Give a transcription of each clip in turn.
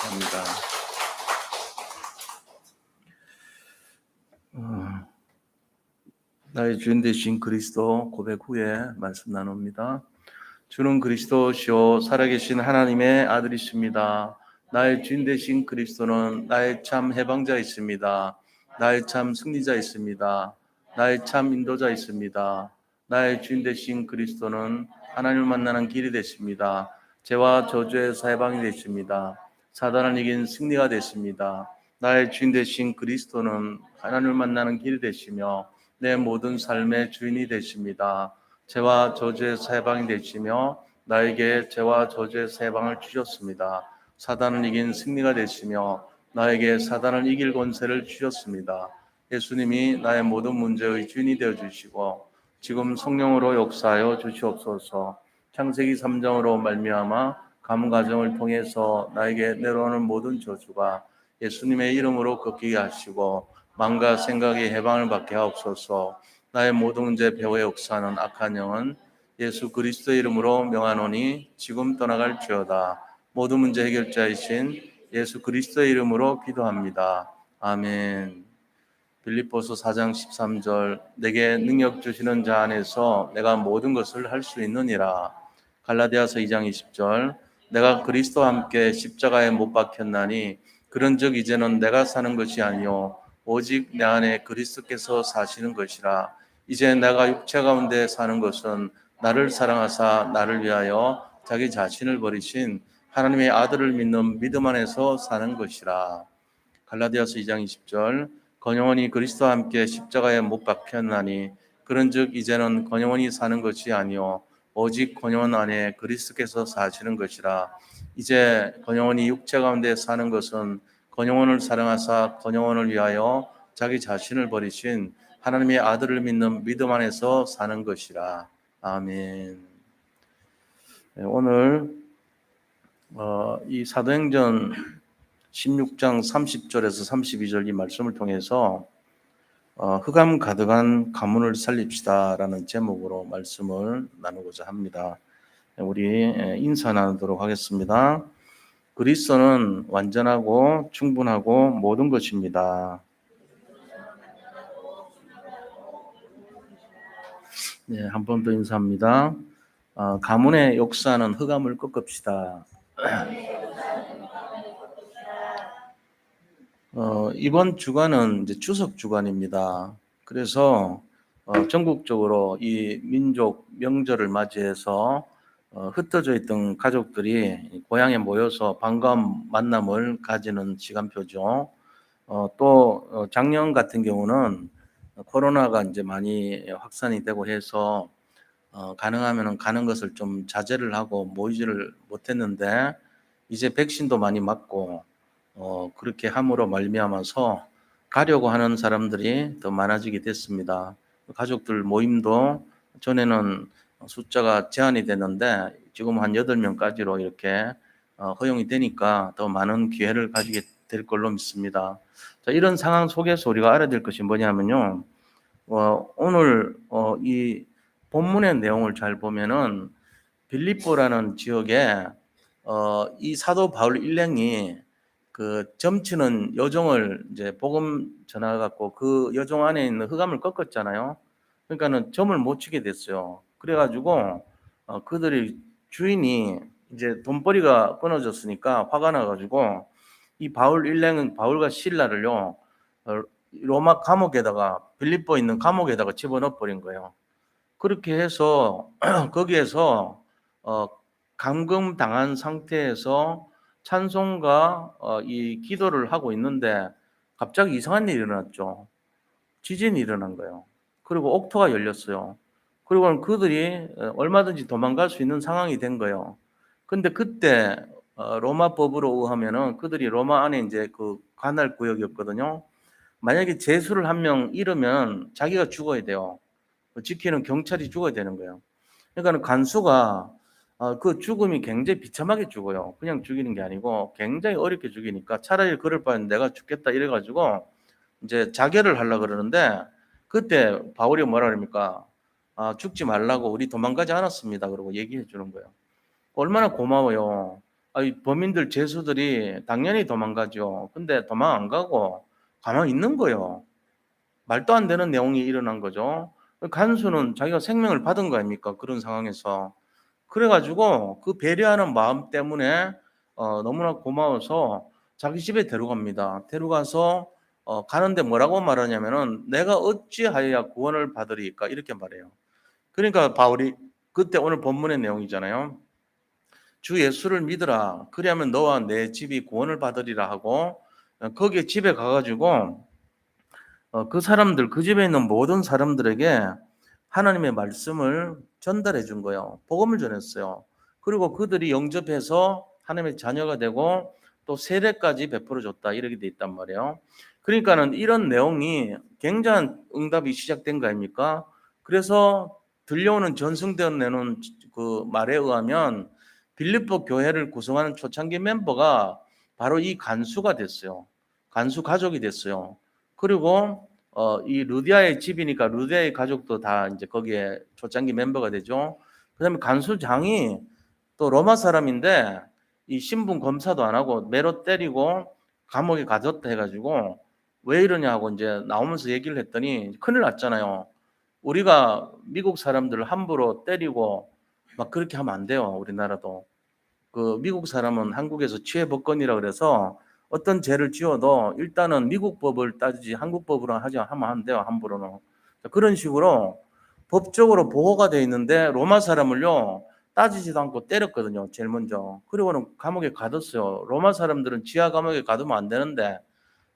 합니다. 나의 주인 되신 그리스도 고백 후에 말씀 나눕니다. 주는 그리스도시요 살아계신 하나님의 아들이십니다. 나의 주인 되신 그리스도는 나의 참 해방자 있습니다. 나의 참 승리자 있습니다. 나의 참 인도자 있습니다. 나의 주인 되신 그리스도는 하나님을 만나는 길이 되십니다. 죄와 저주에서 해방이 되십니다. 사단을 이긴 승리가 되십니다. 나의 주인 되신 그리스도는 하나님을 만나는 길이 되시며 내 모든 삶의 주인이 되십니다. 죄와 저주에서 해방이 되시며 나에게 죄와 저주에서 해방을 주셨습니다. 사단을 이긴 승리가 되시며 나에게 사단을 이길 권세를 주셨습니다. 예수님이 나의 모든 문제의 주인이 되어주시고 지금 성령으로 역사하여 주시옵소서. 창세기 3장으로 말미암아 가문 가정을 통해서 나에게 내려오는 모든 저주가 예수님의 이름으로 꺾이게 하시고 마음과 생각의 해방을 받게 하옵소서. 나의 모든 문제 배후에 역사하는 악한 영은 예수 그리스도의 이름으로 명하노니 지금 떠나갈지어다. 모든 문제 해결자이신 예수 그리스도의 이름으로 기도합니다. 아멘. 빌립보서 4장 13절 내게 능력 주시는 자 안에서 내가 모든 것을 할 수 있느니라. 갈라디아서 2장 20절 내가 그리스도와 함께 십자가에 못 박혔나니 그런즉 이제는 내가 사는 것이 아니요 오직 내 안에 그리스도께서 사시는 것이라. 이제 내가 육체 가운데 사는 것은 나를 사랑하사 나를 위하여 자기 자신을 버리신 하나님의 아들을 믿는 믿음 안에서 사는 것이라. 갈라디아서 2장 20절 건영원히 그리스도와 함께 십자가에 못 박혔나니 그런즉 이제는 건영원히 사는 것이 아니요 오직 건영원 안에 그리스도께서 사시는 것이라. 이제 건영원히 육체 가운데 사는 것은 건영원을 사랑하사 건영원을 위하여 자기 자신을 버리신 하나님의 아들을 믿는 믿음 안에서 사는 것이라. 아멘. 오늘 이 사도행전 16장 30절에서 32절 이 말씀을 통해서 흑암 가득한 가문을 살립시다라는 제목으로 말씀을 나누고자 합니다. 우리 인사 나누도록 하겠습니다. 그리스도는 완전하고 충분하고 모든 것입니다. 네, 한 번 더 인사합니다. 가문의 역사는 흑암을 꺾읍시다. 이번 주간은 이제 추석 주간입니다. 그래서 전국적으로 이 민족 명절을 맞이해서 흩어져 있던 가족들이 고향에 모여서 반가운 만남을 가지는 시간표죠. 또 작년 같은 경우는 코로나가 이제 많이 확산이 되고 해서 가능하면 가는 것을 좀 자제를 하고 모이지를 못했는데 이제 백신도 많이 맞고 그렇게 함으로 말미암아서 가려고 하는 사람들이 더 많아지게 됐습니다. 가족들 모임도 전에는 숫자가 제한이 됐는데 지금 한 8명까지로 이렇게 허용이 되니까 더 많은 기회를 가지게 될 걸로 믿습니다. 자, 이런 상황 속에서 우리가 알아야 될 것이 뭐냐면요. 오늘 이 본문의 내용을 잘 보면은 빌립보라는 지역에 이 사도 바울 일행이 그 점치는 여종을 이제 복음 전하 갖고 그 여종 안에 있는 흑암을 꺾었잖아요. 그러니까는 점을 못 치게 됐어요. 그래가지고 그들이 주인이 이제 돈벌이가 끊어졌으니까 화가 나가지고 이 바울 일행은 바울과 실라를요 로마 감옥에다가 빌립보에 있는 감옥에다가 집어넣어 버린 거예요. 그렇게 해서 거기에서 어, 감금당한 상태에서 찬송과 이 기도를 하고 있는데 갑자기 이상한 일이 일어났죠. 지진이 일어난 거예요. 그리고 옥토가 열렸어요. 그리고 그들이 얼마든지 도망갈 수 있는 상황이 된 거예요. 근데 그때 로마 법으로 의하면은 그들이 로마 안에 이제 그 관할 구역이었거든요. 만약에 죄수를 한 명 잃으면 자기가 죽어야 돼요. 지키는 경찰이 죽어야 되는 거예요. 그러니까 간수가 그 죽음이 굉장히 비참하게 죽어요. 그냥 죽이는 게 아니고 굉장히 어렵게 죽이니까 차라리 그럴 바엔 내가 죽겠다 이래가지고 이제 자결을 하려고 그러는데 그때 바울이 뭐라 그럽니까? 죽지 말라고 우리 도망가지 않았습니다. 그러고 얘기해 주는 거예요. 얼마나 고마워요. 범인들 죄수들이 당연히 도망가죠. 근데 도망 안 가고 가만히 있는 거예요. 말도 안 되는 내용이 일어난 거죠. 간수는 자기가 생명을 받은 거 아닙니까? 그런 상황에서. 그래가지고 그 배려하는 마음 때문에 너무나 고마워서 자기 집에 데려갑니다. 데려가서 가는데 뭐라고 말하냐면은 내가 어찌하여야 구원을 받으리까 이렇게 말해요. 그러니까 바울이 그때 오늘 본문의 내용이잖아요. 주 예수를 믿으라. 그리하면 너와 내 집이 구원을 받으리라 하고 거기에 집에 가가지고 그 사람들 그 집에 있는 모든 사람들에게 하나님의 말씀을 전달해 준 거예요. 복음을 전했어요. 그리고 그들이 영접해서 하나님의 자녀가 되고 또 세례까지 베풀어 줬다 이렇게 돼 있단 말이에요. 그러니까는 이런 내용이 굉장한 응답이 시작된 거 아닙니까? 그래서 들려오는 전승되어 내는 그 말에 의하면 빌립보 교회를 구성하는 초창기 멤버가 바로 이 간수가 됐어요. 간수 가족이 됐어요. 그리고 이 루디아의 집이니까 루디아의 가족도 다 이제 거기에 초창기 멤버가 되죠. 그다음에 간수장이 또 로마 사람인데 이 신분 검사도 안 하고 매로 때리고 감옥에 가뒀다 해가지고 왜 이러냐 하고 이제 나오면서 얘기를 했더니 큰일 났잖아요. 우리가 미국 사람들을 함부로 때리고 막 그렇게 하면 안 돼요. 우리나라도. 그 미국 사람은 한국에서 취해법권이라 그래서 어떤 죄를 지어도 일단은 미국 법을 따지지 한국 법으로 하면 안 돼요. 함부로는. 그런 식으로 법적으로 보호가 돼 있는데 로마 사람을요 따지지도 않고 때렸거든요. 제일 먼저. 그리고는 감옥에 가뒀어요. 로마 사람들은 지하 감옥에 가두면 안 되는데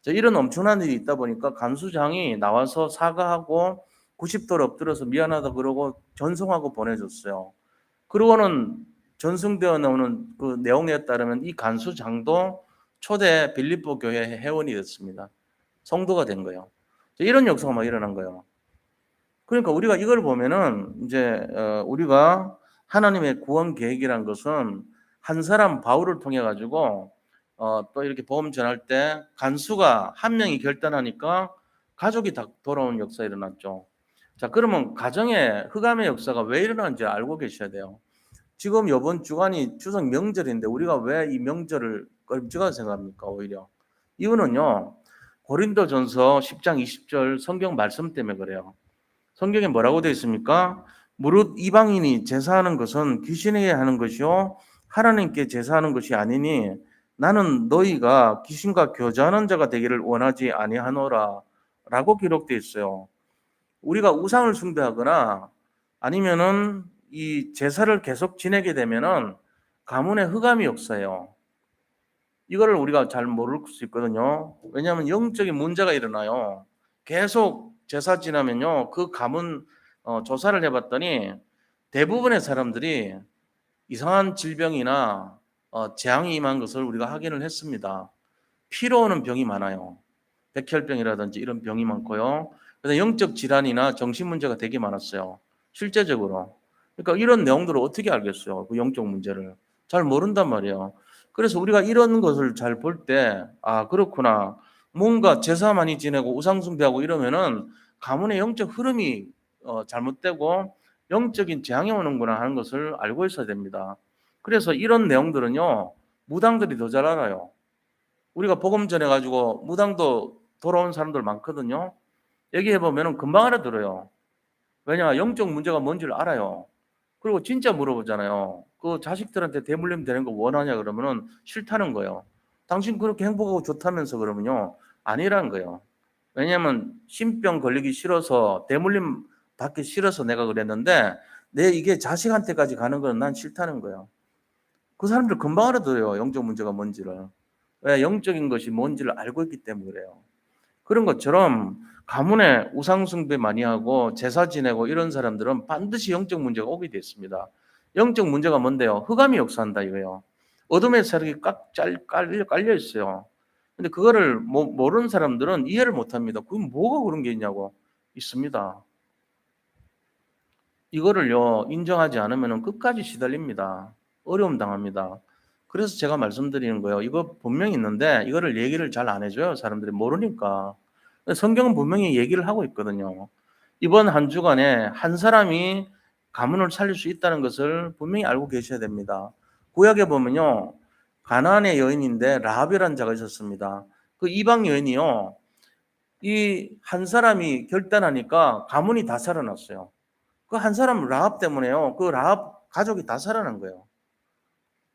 이런 엄청난 일이 있다 보니까 간수장이 나와서 사과하고 90도를 엎드려서 미안하다 그러고 전송하고 보내줬어요. 그러고는 전승되어 나오는 그 내용에 따르면 이 간수장도 초대 빌립보 교회 회원이 됐습니다. 성도가 된 거예요. 이런 역사가 막 일어난 거예요. 그러니까 우리가 이걸 보면은 이제 우리가 하나님의 구원 계획이란 것은 한 사람 바울을 통해 가지고 또 이렇게 복음 전할 때 간수가 한 명이 결단하니까 가족이 다 돌아온 역사 일어났죠. 자, 그러면 가정의 흑암의 역사가 왜 일어나는지 알고 계셔야 돼요. 지금 이번 주간이 추석 명절인데 우리가 왜 이 명절을 끔찍하게 생각합니까? 오히려 이유는요. 고린도전서 10장 20절 성경 말씀 때문에 그래요. 성경에 뭐라고 되어 있습니까? 무릇 이방인이 제사하는 것은 귀신에게 하는 것이요 하나님께 제사하는 것이 아니니 나는 너희가 귀신과 교제하는 자가 되기를 원하지 아니하노라 라고 기록되어 있어요. 우리가 우상을 숭배하거나 아니면은 이 제사를 계속 지내게 되면은 가문의 흑암이 역사예요. 이거를 우리가 잘 모를 수 있거든요. 왜냐하면 영적인 문제가 일어나요. 계속 제사 지나면요, 그 가문 조사를 해봤더니 대부분의 사람들이 이상한 질병이나 재앙이 임한 것을 우리가 확인을 했습니다. 피로 오는 병이 많아요. 백혈병이라든지 이런 병이 많고요. 그래서 영적 질환이나 정신 문제가 되게 많았어요. 실제적으로. 그러니까 이런 내용들을 어떻게 알겠어요? 그 영적 문제를. 잘 모른단 말이에요. 그래서 우리가 이런 것을 잘 볼 때, 아, 그렇구나. 뭔가 제사 많이 지내고 우상숭배하고 이러면은 가문의 영적 흐름이 잘못되고 영적인 재앙이 오는구나 하는 것을 알고 있어야 됩니다. 그래서 이런 내용들은요, 무당들이 더 잘 알아요. 우리가 복음 전해가지고 무당도 돌아온 사람들 많거든요. 얘기해보면 금방 알아들어요. 왜냐, 영적 문제가 뭔지를 알아요. 그리고 진짜 물어보잖아요. 그 자식들한테 대물림 되는 거 원하냐 그러면은 싫다는 거예요. 당신 그렇게 행복하고 좋다면서 그러면요. 아니라는 거예요. 왜냐하면 신병 걸리기 싫어서 대물림 받기 싫어서 내가 그랬는데 내 이게 자식한테까지 가는 건 난 싫다는 거예요. 그 사람들 금방 알아들어요. 영적 문제가 뭔지를. 왜 영적인 것이 뭔지를 알고 있기 때문에 그래요. 그런 것처럼 가문에 우상숭배 많이 하고 제사 지내고 이런 사람들은 반드시 영적 문제가 오게 돼 있습니다. 영적 문제가 뭔데요? 흑암이 역사한다 이거예요. 어둠의 세력이 깔려 있어요. 근데 그거를 모르는 사람들은 이해를 못 합니다. 그럼 뭐가 그런 게 있냐고. 있습니다. 이거를요, 인정하지 않으면 끝까지 시달립니다. 어려움 당합니다. 그래서 제가 말씀드리는 거예요. 이거 분명히 있는데 이거를 얘기를 잘 안 해줘요. 사람들이 모르니까. 성경은 분명히 얘기를 하고 있거든요. 이번 한 주간에 한 사람이 가문을 살릴 수 있다는 것을 분명히 알고 계셔야 됩니다. 구약에 보면요. 가나안의 여인인데 라합이라는 자가 있었습니다. 그 이방 여인이요. 이 한 사람이 결단하니까 가문이 다 살아났어요. 그 한 사람 라합 때문에요. 그 라합 가족이 다 살아난 거예요.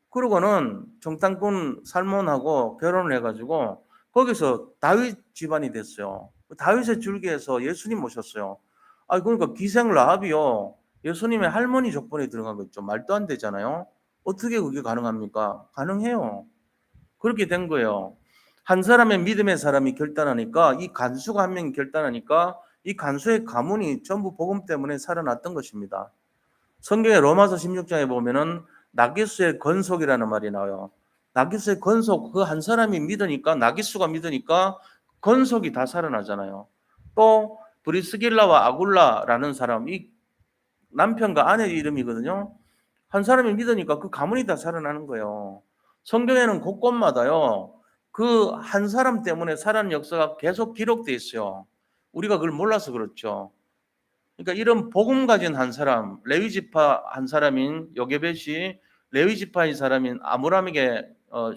그러고는 정탐꾼 살몬하고 결혼을 해가지고 거기서 다윗 집안이 됐어요. 다윗의 줄기에서 예수님 모셨어요. 아, 그러니까 기생 라합이요. 예수님의 할머니 족본에 들어간 거 있죠. 말도 안 되잖아요. 어떻게 그게 가능합니까? 가능해요. 그렇게 된 거예요. 한 사람의 믿음의 사람이 결단하니까, 이 간수가 한 명이 결단하니까 이 간수의 가문이 전부 복음 때문에 살아났던 것입니다. 성경의 로마서 16장에 보면은 나기수의 건속이라는 말이 나와요. 나기수의 건속, 그 한 사람이 믿으니까, 나기수가 믿으니까 건속이 다 살아나잖아요. 또 브리스길라와 아굴라라는 사람, 이 남편과 아내 이름이거든요. 한 사람이 믿으니까 그 가문이 다 살아나는 거예요. 성경에는 곳곳마다요, 그 한 사람 때문에 살아난 역사가 계속 기록되어 있어요. 우리가 그걸 몰라서 그렇죠. 그러니까 이런 복음 가진 한 사람, 레위 지파 한 사람인 요게벳이 레위 지파의 사람인 아므람에게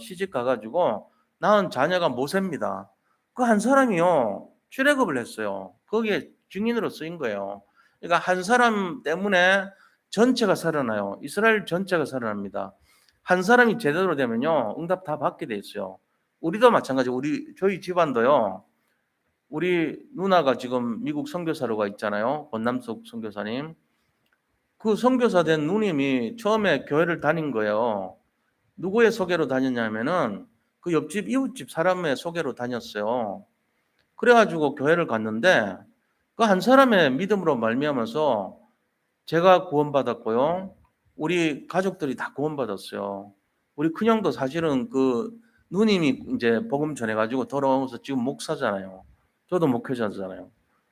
시집 가가지고 낳은 자녀가 모세입니다. 그 한 사람이요 출애굽을 했어요. 거기에 증인으로 쓰인 거예요. 그러니까 한 사람 때문에 전체가 살아나요. 이스라엘 전체가 살아납니다. 한 사람이 제대로 되면요 응답 다 받게 돼 있어요. 우리도 마찬가지. 저희 집안도요. 우리 누나가 지금 미국 선교사로 가 있잖아요. 권남숙 선교사님. 그 선교사 된 누님이 처음에 교회를 다닌 거예요. 누구의 소개로 다녔냐면은 그 옆집 이웃집 사람의 소개로 다녔어요. 그래가지고 교회를 갔는데 그 한 사람의 믿음으로 말미암아서 제가 구원받았고요. 우리 가족들이 다 구원받았어요. 우리 큰형도 사실은 그 누님이 이제 복음 전해가지고 돌아오면서 지금 목사잖아요. 저도 목회자잖아요.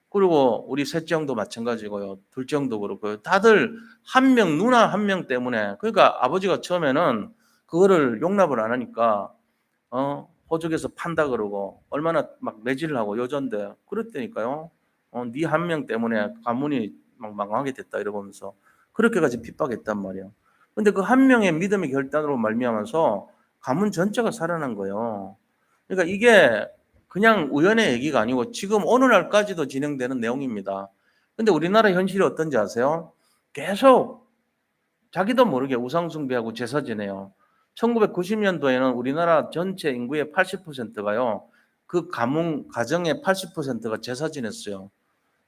그리고 우리 셋째 형도 마찬가지고요. 둘째 형도 그렇고요. 다들 한 명, 누나 한 명 때문에. 그러니까 아버지가 처음에는 그거를 용납을 안 하니까 호적에서 판다 그러고 얼마나 막 매질을 하고 여전데 그랬다니까요. 네 한 명 때문에 가문이 막 망하게 됐다 이러면서 그렇게까지 핍박했단 말이에요. 근데 그 한 명의 믿음의 결단으로 말미암아서 가문 전체가 살아난 거예요. 그러니까 이게 그냥 우연의 얘기가 아니고 지금 오늘날까지도 진행되는 내용입니다. 근데 우리나라 현실이 어떤지 아세요? 계속 자기도 모르게 우상숭배하고 제사 지내요. 1990년도에는 우리나라 전체 인구의 80%가요. 그 가정의 80%가 제사 지냈어요.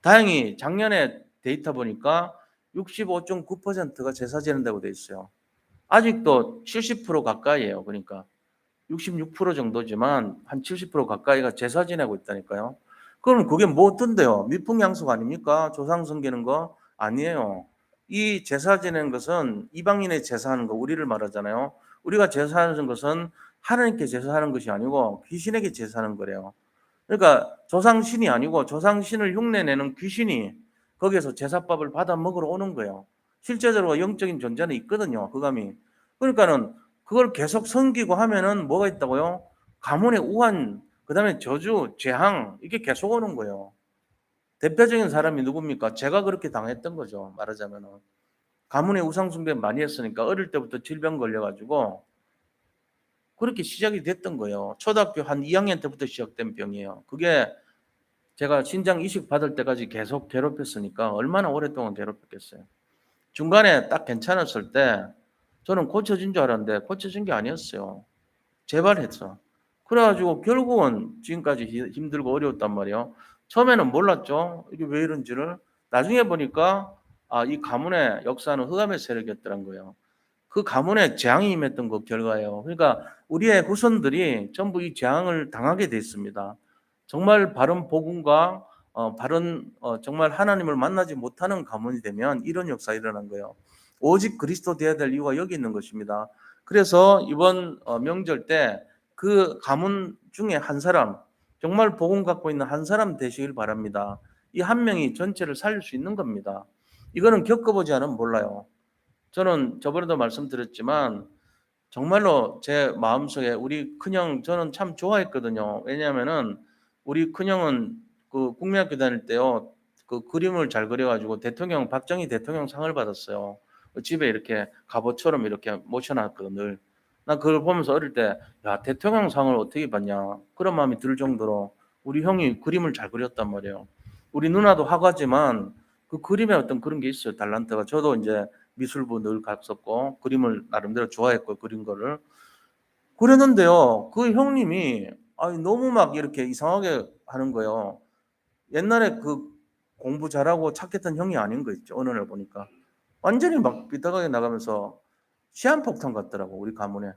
다행히 작년에 데이터 보니까 65.9%가 제사 지낸다고 돼 있어요. 아직도 70% 가까이예요. 그러니까 66% 정도지만 한 70% 가까이가 제사 지내고 있다니까요. 그럼 그게 뭐 어떤데요? 미풍양속 아닙니까? 조상 섬기는 거 아니에요. 이 제사 지내는 것은 이방인의 제사하는 거 우리를 말하잖아요. 우리가 제사하는 것은 하나님께 제사하는 것이 아니고 귀신에게 제사하는 거래요. 그러니까 조상신이 아니고 조상신을 흉내내는 귀신이 거기에서 제사밥을 받아 먹으러 오는 거예요. 실제적으로 영적인 존재는 있거든요. 그감이. 그러니까는 그걸 계속 섬기고 하면은 뭐가 있다고요? 가문의 우환, 그다음에 저주, 재앙 이게 계속 오는 거예요. 대표적인 사람이 누굽니까? 제가 그렇게 당했던 거죠. 말하자면은 가문의 우상 숭배 많이 했으니까 어릴 때부터 질병 걸려가지고 그렇게 시작이 됐던 거예요. 초등학교 한 2학년 때부터 시작된 병이에요. 그게 제가 신장 이식 받을 때까지 계속 괴롭혔으니까 얼마나 오랫동안 괴롭혔겠어요. 중간에 딱 괜찮았을 때 저는 고쳐진 줄 알았는데 고쳐진 게 아니었어요. 재발했어. 그래가지고 결국은 지금까지 힘들고 어려웠단 말이에요. 처음에는 몰랐죠. 이게 왜 이런지를. 나중에 보니까 이 가문의 역사는 흑암의 세력이었더란 거예요. 그 가문에 재앙이 임했던 그 결과예요. 그러니까 우리의 후손들이 전부 이 재앙을 당하게 됐습니다. 정말 바른 복음과 바른 정말 하나님을 만나지 못하는 가문이 되면 이런 역사가 일어난 거예요. 오직 그리스도 되어야 될 이유가 여기 있는 것입니다. 그래서 이번 명절 때 그 가문 중에 한 사람, 정말 복음 갖고 있는 한 사람 되시길 바랍니다. 이 한 명이 전체를 살릴 수 있는 겁니다. 이거는 겪어보지 않으면 몰라요. 저는 저번에도 말씀드렸지만 정말로 제 마음속에 우리 큰형 저는 참 좋아했거든요. 왜냐하면은 우리 큰형은 그 국민학교 다닐 때요 그 그림을 잘 그려가지고 대통령 박정희 대통령 상을 받았어요. 집에 이렇게 갑옷처럼 이렇게 모셔놨거든요. 늘. 나 그걸 보면서 어릴 때, 야, 대통령상을 어떻게 받냐. 그런 마음이 들 정도로 우리 형이 그림을 잘 그렸단 말이에요. 우리 누나도 화가지만 그 그림에 어떤 그런 게 있어요. 달란트가. 저도 이제 미술부 늘 갔었고, 그림을 나름대로 좋아했고, 그린 거를. 그랬는데요. 그 형님이, 아니, 너무 막 이렇게 이상하게 하는 거예요. 옛날에 그 공부 잘하고 착했던 형이 아닌 거 있죠. 어느 날 보니까. 완전히 막 삐딱하게 나가면서 시한폭탄 같더라고, 우리 가문에.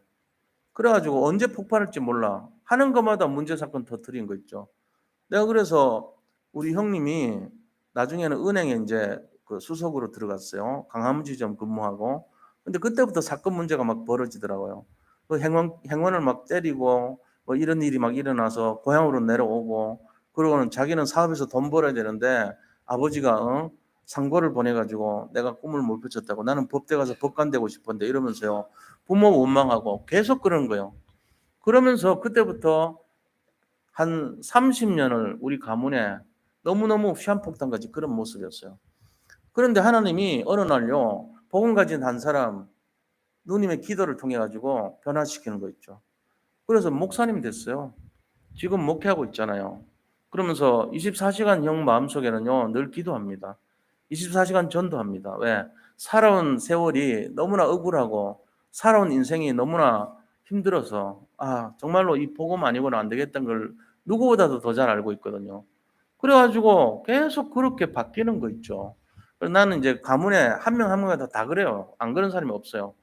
그래가지고 언제 폭발할지 몰라. 하는 것마다 문제 사건 터뜨린 거 있죠. 내가 그래서 우리 형님이 나중에는 은행에 이제 그 수석으로 들어갔어요. 강화문지점 근무하고. 근데 그때부터 사건 문제가 막 벌어지더라고요. 그 행원을 막 때리고 뭐 이런 일이 막 일어나서 고향으로 내려오고, 그러고는 자기는 사업에서 돈 벌어야 되는데 아버지가 상고를 보내가지고 내가 꿈을 못 펼쳤다고, 나는 법대 가서 법관 되고 싶은데 이러면서요. 부모 원망하고 계속 그러는 거예요. 그러면서 그때부터 한 30년을 우리 가문에 너무너무 시한폭탄같이 그런 모습이었어요. 그런데 하나님이 어느 날요, 복음 가진 한 사람, 누님의 기도를 통해 가지고 변화시키는 거 있죠. 그래서 목사님 됐어요. 지금 목회하고 있잖아요. 그러면서 24시간 형 마음속에는요, 늘 기도합니다. 24시간 전도합니다. 왜? 살아온 세월이 너무나 억울하고 살아온 인생이 너무나 힘들어서, 아, 정말로 이 복음 아니고는 안 되겠다는 걸 누구보다도 더 잘 알고 있거든요. 그래가지고 계속 그렇게 바뀌는 거 있죠. 그래서 나는 이제 가문에 한 명 한 명마다 다 그래요. 안 그런 사람이 없어요.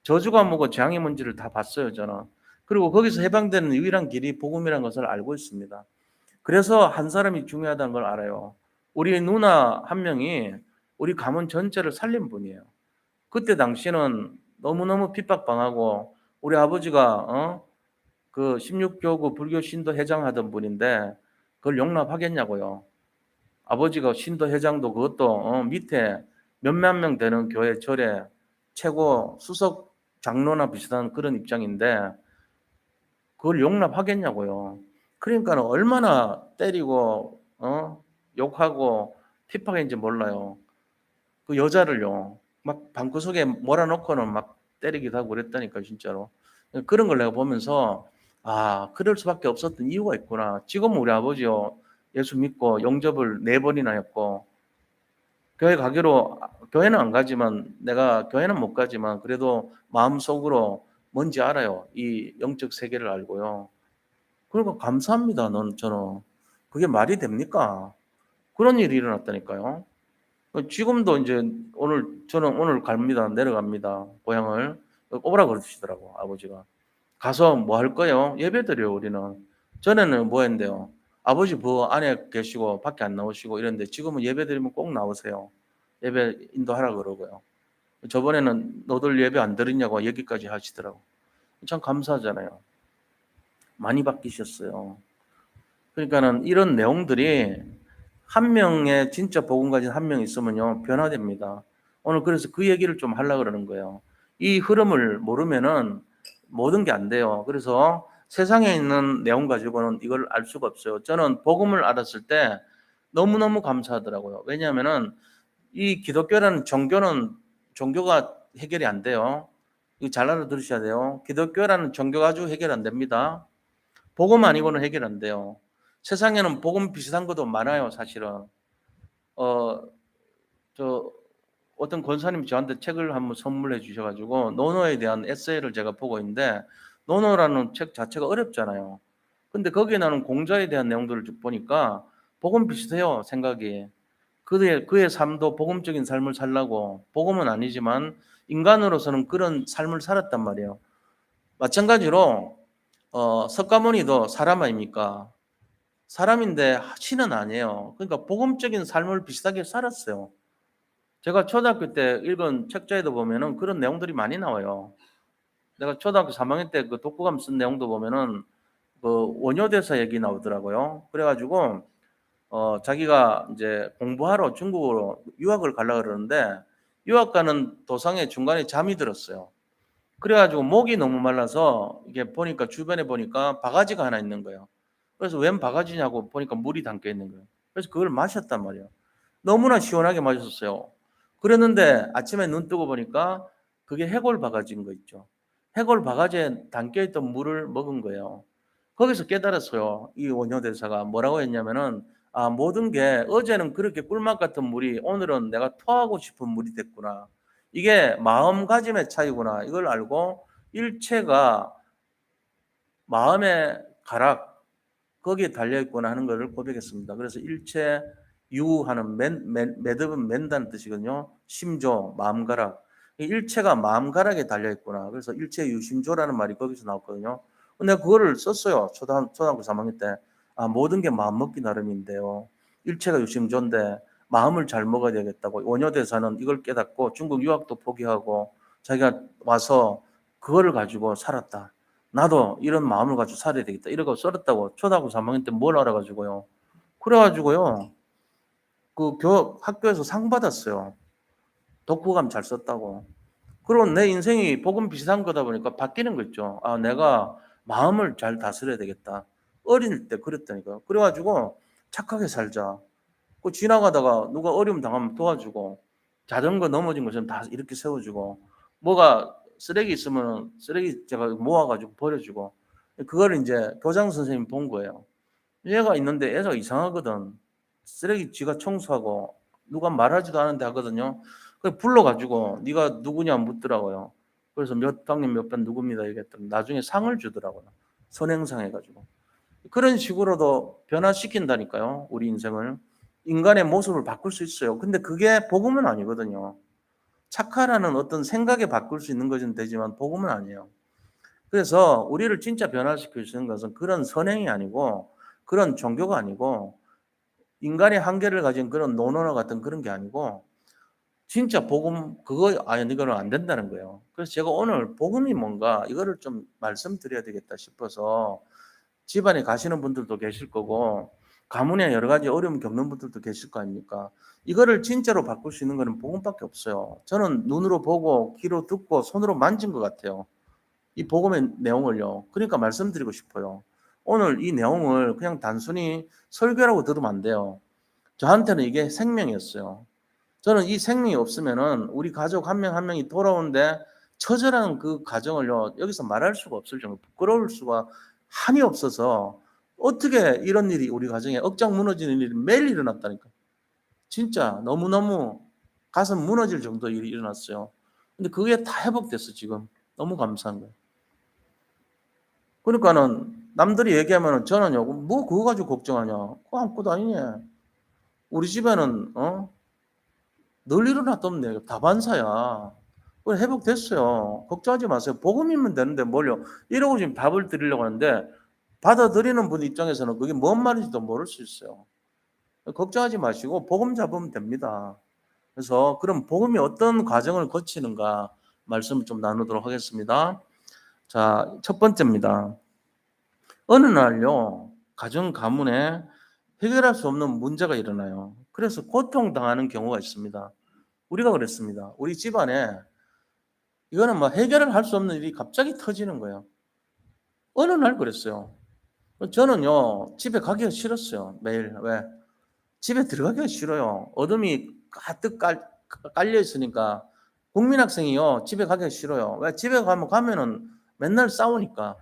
저주가 뭐고 재앙이 뭔지를 다 봤어요, 저는. 그리고 거기서 해방되는 유일한 길이 복음이라는 것을 알고 있습니다. 그래서 한 사람이 중요하다는 걸 알아요. 우리 누나 한 명이 우리 가문 전체를 살린 분이에요. 그때 당시는 너무너무 핍박당하고 우리 아버지가 그 16교구 불교 신도 회장 하던 분인데 그걸 용납하겠냐고요. 아버지가 신도 회장도 그것도 밑에 몇만 명 되는 교회 절에 최고 수석 장로나 비슷한 그런 입장인데 그걸 용납하겠냐고요. 그러니까 얼마나 때리고 욕하고 핍박했는지 몰라요. 그 여자를요, 막 방구석에 몰아넣고는 막 때리기도 하고 그랬다니까, 진짜로. 그런 걸 내가 보면서, 아, 그럴 수밖에 없었던 이유가 있구나. 지금 우리 아버지요, 예수 믿고 영접을 4번이나 했고, 교회 가기로, 교회는 안 가지만, 내가 교회는 못 가지만, 그래도 마음속으로 뭔지 알아요. 이 영적 세계를 알고요. 그러니까 감사합니다, 저는. 그게 말이 됩니까? 그런 일이 일어났다니까요. 지금도 이제 저는 오늘 갑니다. 내려갑니다. 고향을. 오라 그러시더라고, 아버지가. 가서 뭐 할 거예요? 예배 드려요, 우리는. 전에는 뭐 했는데요? 아버지 안에 계시고 밖에 안 나오시고 이랬는데 지금은 예배 드리면 꼭 나오세요. 예배 인도하라 그러고요. 저번에는 너들 예배 안 드리냐고 얘기까지 하시더라고. 참 감사하잖아요. 많이 바뀌셨어요. 그러니까는 이런 내용들이 한 명의 진짜 복음 가진 한 명 있으면요, 변화됩니다. 오늘 그래서 그 얘기를 좀 하려고 그러는 거예요. 이 흐름을 모르면은 모든 게 안 돼요. 그래서 세상에 있는 내용 가지고는 이걸 알 수가 없어요. 저는 복음을 알았을 때 너무너무 감사하더라고요. 왜냐하면은 이 기독교라는 종교는 종교가 해결이 안 돼요. 이거 잘 알아들으셔야 돼요. 기독교라는 종교가 아주 해결 안 됩니다. 복음 아니고는 해결 안 돼요. 세상에는 복음 비슷한 것도 많아요, 사실은. 어, 저 어떤 권사님이 저한테 책을 한번 선물해 주셔가지고 노노에 대한 에세이를 제가 보고 있는데, 노노라는 책 자체가 어렵잖아요. 근데 거기에 나오는 공자에 대한 내용들을 쭉 보니까 복음 비슷해요, 생각이. 그의 삶도 복음적인 삶을 살라고, 복음은 아니지만 인간으로서는 그런 삶을 살았단 말이에요. 마찬가지로 석가모니도 사람 아닙니까? 사람인데 신은 아니에요. 그러니까 복음적인 삶을 비슷하게 살았어요. 제가 초등학교 때 읽은 책자에도 보면은 그런 내용들이 많이 나와요. 내가 초등학교 3학년 때 그 독후감 쓴 내용도 보면은 그 원효대사 얘기 나오더라고요. 그래가지고 자기가 이제 공부하러 중국으로 유학을 가려고 그러는데 유학 가는 도상에 중간에 잠이 들었어요. 그래가지고 목이 너무 말라서 이게 보니까 주변에 보니까 바가지가 하나 있는 거예요. 그래서 웬 바가지냐고 보니까 물이 담겨 있는 거예요. 그래서 그걸 마셨단 말이에요. 너무나 시원하게 마셨어요. 그랬는데 아침에 눈 뜨고 보니까 그게 해골 바가지인 거 있죠. 해골 바가지에 담겨있던 물을 먹은 거예요. 거기서 깨달았어요. 이 원효대사가 뭐라고 했냐면은 모든 게 어제는 그렇게 꿀맛 같은 물이 오늘은 내가 토하고 싶은 물이 됐구나. 이게 마음가짐의 차이구나. 이걸 알고 일체가 마음의 가락 거기에 달려있구나 하는 것을 고백했습니다. 그래서 일체 유하는 매듭은 맨다는 뜻이거든요. 심조, 마음가락. 일체가 마음가락에 달려있구나. 그래서 일체 유심조라는 말이 거기서 나왔거든요. 근데 그거를 썼어요. 초등학교 3학년 때. 모든 게 마음 먹기 나름인데요. 일체가 유심조인데 마음을 잘 먹어야 되겠다고. 원효대사는 이걸 깨닫고 중국 유학도 포기하고 자기가 와서 그거를 가지고 살았다. 나도 이런 마음을 가지고 살아야 되겠다. 이러고 썰었다고. 초등학교 3학년 때 뭘 알아가지고요. 그래가지고요. 학교에서 상 받았어요. 독후감 잘 썼다고. 그리고 내 인생이 복음 비슷한 거다 보니까 바뀌는 거 있죠. 내가 마음을 잘 다스려야 되겠다. 어릴 때 그랬다니까요. 그래가지고 착하게 살자. 지나가다가 누가 어려움 당하면 도와주고, 자전거 넘어진 것처럼 다 이렇게 세워주고, 뭐가 쓰레기 있으면 쓰레기 제가 모아가지고 버려주고, 그걸 이제 교장 선생님이 본 거예요. 얘가 있는데 애가 이상하거든. 쓰레기 지가 청소하고 누가 말하지도 않은데 하거든요. 그래서 불러가지고 네가 누구냐 묻더라고요. 그래서 몇 학년 몇 반 누굽니다 얘기했더니 나중에 상을 주더라고요. 선행상 해가지고. 그런 식으로도 변화시킨다니까요. 우리 인생을. 인간의 모습을 바꿀 수 있어요. 근데 그게 복음은 아니거든요. 착하라는 어떤 생각에 바꿀 수 있는 것은 되지만 복음은 아니에요. 그래서 우리를 진짜 변화시킬 수 있는 것은 그런 선행이 아니고 그런 종교가 아니고 인간의 한계를 가진 그런 논어나 같은 그런 게 아니고 진짜 복음 이거는 안 된다는 거예요. 그래서 제가 오늘 복음이 뭔가 이거를 좀 말씀드려야 되겠다 싶어서 집안에 가시는 분들도 계실 거고 가문에 여러 가지 어려움 겪는 분들도 계실 거 아닙니까? 이거를 진짜로 바꿀 수 있는 거는 복음밖에 없어요. 저는 눈으로 보고 귀로 듣고 손으로 만진 것 같아요. 이 복음의 내용을요. 그러니까 말씀드리고 싶어요. 오늘 이 내용을 그냥 단순히 설교라고 들으면 안 돼요. 저한테는 이게 생명이었어요. 저는 이 생명이 없으면은 우리 가족 한 명 한 명이 돌아오는데 처절한 그 가정을요, 여기서 말할 수가 없을 정도 부끄러울 수가 한이 없어서 어떻게 이런 일이 우리 가정에 억장 무너지는 일이 매일 일어났다니까. 진짜 너무너무 가슴 무너질 정도 일이 일어났어요. 근데 그게 다 회복됐어, 지금. 너무 감사한 거예요. 그러니까는 남들이 얘기하면은 저는요, 뭐 그거 가지고 걱정하냐. 그거 아무것도 아니네. 우리 집에는, 늘 일어났던데 다반사야. 그래 회복됐어요. 걱정하지 마세요. 복음이면 되는데 뭘요. 이러고 지금 답을 드리려고 하는데 받아들이는 분 입장에서는 그게 뭔 말인지도 모를 수 있어요. 걱정하지 마시고 복음 잡으면 됩니다. 그래서 그럼 복음이 어떤 과정을 거치는가 말씀을 좀 나누도록 하겠습니다. 자, 첫 번째입니다. 어느 날요, 가정 가문에 해결할 수 없는 문제가 일어나요. 그래서 고통당하는 경우가 있습니다. 우리가 그랬습니다. 우리 집안에 이거는 뭐 해결을 할 수 없는 일이 갑자기 터지는 거예요. 어느 날 그랬어요. 저는요, 집에 가기가 싫었어요. 매일. 왜? 집에 들어가기가 싫어요. 어둠이 가득 깔려 있으니까. 국민학생이요, 집에 가기가 싫어요. 왜? 집에 가면은 맨날 싸우니까.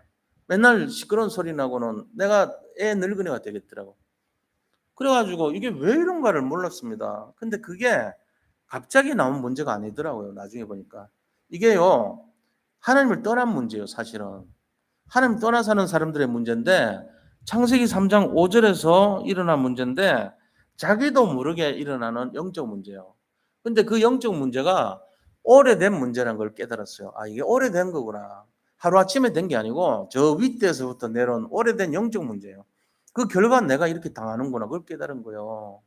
맨날 시끄러운 소리 나고는 내가 애 늙은이가 되겠더라고. 그래가지고 이게 왜 이런가를 몰랐습니다. 근데 그게 갑자기 나온 문제가 아니더라고요. 나중에 보니까. 이게요, 하나님을 떠난 문제예요, 사실은. 하나님 떠나 사는 사람들의 문제인데, 창세기 3장 5절에서 일어난 문제인데, 자기도 모르게 일어나는 영적 문제예요. 근데 그 영적 문제가 오래된 문제라는 걸 깨달았어요. 이게 오래된 거구나. 하루아침에 된 게 아니고, 저 윗대에서부터 내려온 오래된 영적 문제예요. 그 결과는 내가 이렇게 당하는구나. 그걸 깨달은 거예요.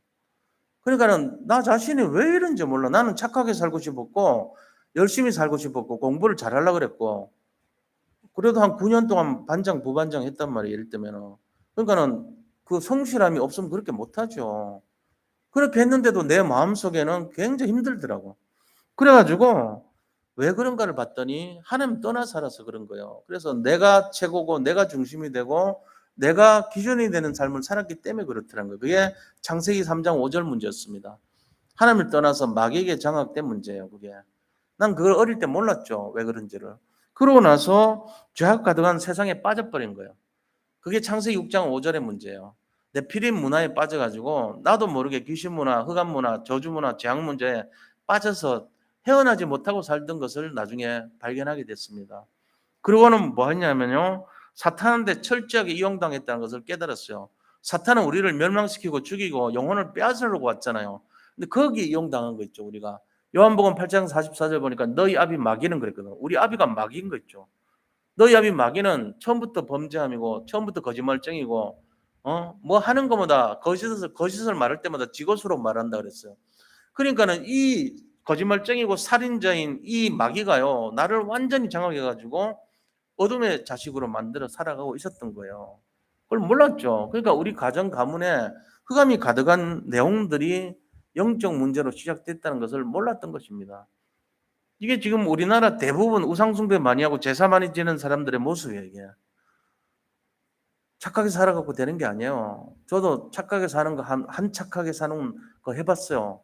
그러니까는 나 자신이 왜 이런지 몰라. 나는 착하게 살고 싶었고 열심히 살고 싶었고 공부를 잘하려고 그랬고 그래도 한 9년 동안 반장 부반장 했단 말이에요. 예를 들면은. 그러니까는 그 성실함이 없으면 그렇게 못하죠. 그렇게 했는데도 내 마음속에는 굉장히 힘들더라고. 그래가지고 왜 그런가를 봤더니 하나님 떠나 살아서 그런 거예요. 그래서 내가 최고고 내가 중심이 되고 내가 기준이 되는 삶을 살았기 때문에 그렇더라는 거예요. 그게 창세기 3장 5절 문제였습니다. 하나님을 떠나서 마귀에게 장악된 문제예요. 그게. 난 그걸 어릴 때 몰랐죠. 왜 그런지를. 그러고 나서 죄악 가득한 세상에 빠져버린 거예요. 그게 창세기 6장 5절의 문제예요. 내 피린 문화에 빠져가지고 나도 모르게 귀신 문화, 흑암 문화, 저주 문화, 재앙 문제에 빠져서 헤어나지 못하고 살던 것을 나중에 발견하게 됐습니다. 그러고는 뭐 했냐면요. 사탄한테 철저하게 이용당했다는 것을 깨달았어요. 사탄은 우리를 멸망시키고 죽이고 영혼을 빼앗으려고 왔잖아요. 근데 거기에 이용당한 거 있죠, 우리가. 요한복음 8장 44절 보니까 너희 아비 마귀는 그랬거든. 우리 아비가 마귀인 거 있죠. 너희 아비 마귀는 처음부터 범죄함이고 처음부터 거짓말쟁이고 뭐 하는 것마다 거짓을 말할 때마다 지것으로 말한다 그랬어요. 그러니까는 이 거짓말쟁이고 살인자인 이 마귀가요 나를 완전히 장악해 가지고 어둠의 자식으로 만들어 살아가고 있었던 거예요. 그걸 몰랐죠. 그러니까 우리 가정 가문에 흑암이 가득한 내용들이 영적 문제로 시작됐다는 것을 몰랐던 것입니다. 이게 지금 우리나라 대부분 우상숭배 많이 하고 제사 많이 지는 사람들의 모습이에요. 이게 착하게 살아갖고 되는 게 아니에요. 저도 착하게 사는 거 한 착하게 사는 거 해봤어요.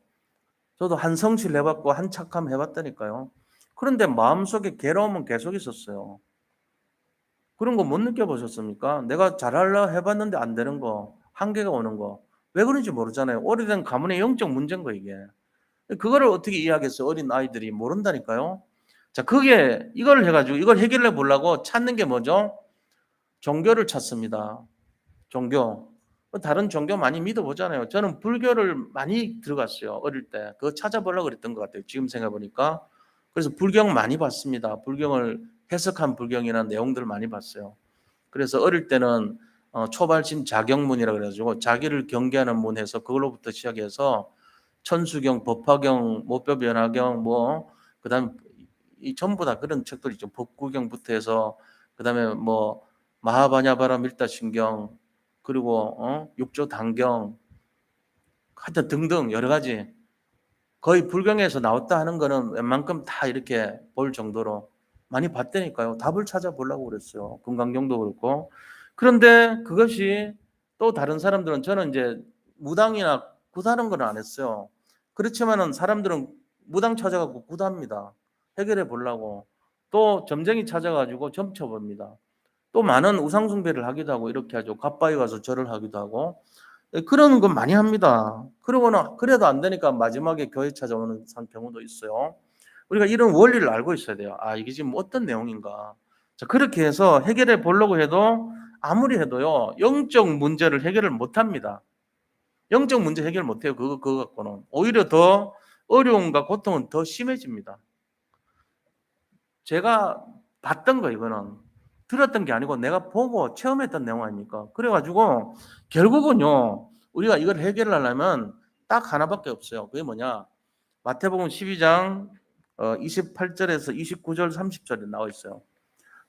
저도 한 성실 해봤고 한 착함 해봤다니까요. 그런데 마음속에 괴로움은 계속 있었어요. 그런 거 못 느껴보셨습니까? 내가 잘하려 해봤는데 안 되는 거, 한계가 오는 거. 왜 그런지 모르잖아요. 오래된 가문의 영적 문제인 거 이게. 그거를 어떻게 이해하겠어요? 어린 아이들이 모른다니까요. 자, 그게 이걸 해가지고 이걸 해결해 보려고 찾는 게 뭐죠? 종교를 찾습니다. 종교. 다른 종교 많이 믿어보잖아요. 저는 불교를 많이 들어갔어요. 어릴 때. 그거 찾아보려고 그랬던 것 같아요. 지금 생각해보니까. 그래서 불경 많이 봤습니다. 불경을 해석한 불경이나 내용들을 많이 봤어요. 그래서 어릴 때는 초발심 자경문이라고 그래가지고 자기를 경계하는 문 해서 그걸로부터 시작해서 천수경, 법화경, 모뼈변화경 뭐 그다음에 이 전부 다 그런 책들 있죠. 법구경부터 해서 그다음에 뭐 마하바냐바라 밀다신경 그리고 육조단경 하여튼 등등 여러 가지 거의 불경에서 나왔다 하는 거는 웬만큼 다 이렇게 볼 정도로 많이 봤다니까요. 답을 찾아보려고 그랬어요. 금강경도 그렇고. 그런데 그것이 또 다른 사람들은 저는 이제 무당이나 구다는 건 안 했어요. 그렇지만은 사람들은 무당 찾아가고 구답니다. 해결해 보려고. 또 점쟁이 찾아가지고 점쳐봅니다. 또 많은 우상숭배를 하기도 하고 이렇게 하죠. 갓바위 가서 절을 하기도 하고 그런 건 많이 합니다. 그러고는 그래도 안 되니까 마지막에 교회 찾아오는 경우도 있어요. 우리가 이런 원리를 알고 있어야 돼요. 아, 이게 지금 어떤 내용인가. 자, 그렇게 해서 해결해 보려고 해도 아무리 해도요, 영적 문제를 해결을 못 합니다. 영적 문제 해결 못 해요. 그거 갖고는. 오히려 더 어려움과 고통은 더 심해집니다. 제가 봤던 거 이거는 들었던 게 아니고 내가 보고 체험했던 내용 아닙니까? 그래가지고 결국은요 우리가 이걸 해결하려면 딱 하나밖에 없어요. 그게 뭐냐? 마태복음 12장 28절에서 29절 30절에 나와 있어요.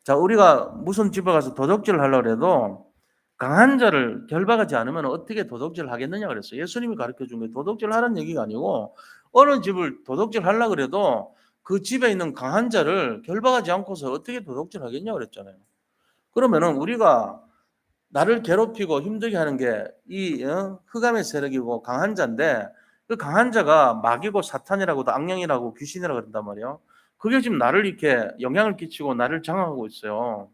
자, 우리가 무슨 집에 가서 도둑질 하려고 해도 강한 자를 결박하지 않으면 어떻게 도둑질 하겠느냐 그랬어요. 예수님이 가르쳐 준 게 도둑질 하라는 얘기가 아니고 어느 집을 도둑질 하려고 그래도 그 집에 있는 강한 자를 결박하지 않고서 어떻게 도둑질 하겠냐 그랬잖아요. 그러면은 우리가 나를 괴롭히고 힘들게 하는 게 이 흑암의 세력이고 강한 자인데 그 강한 자가 마귀고 사탄이라고도 악령이라고 귀신이라고 그런단 말이에요. 그게 지금 나를 이렇게 영향을 끼치고 나를 장악하고 있어요.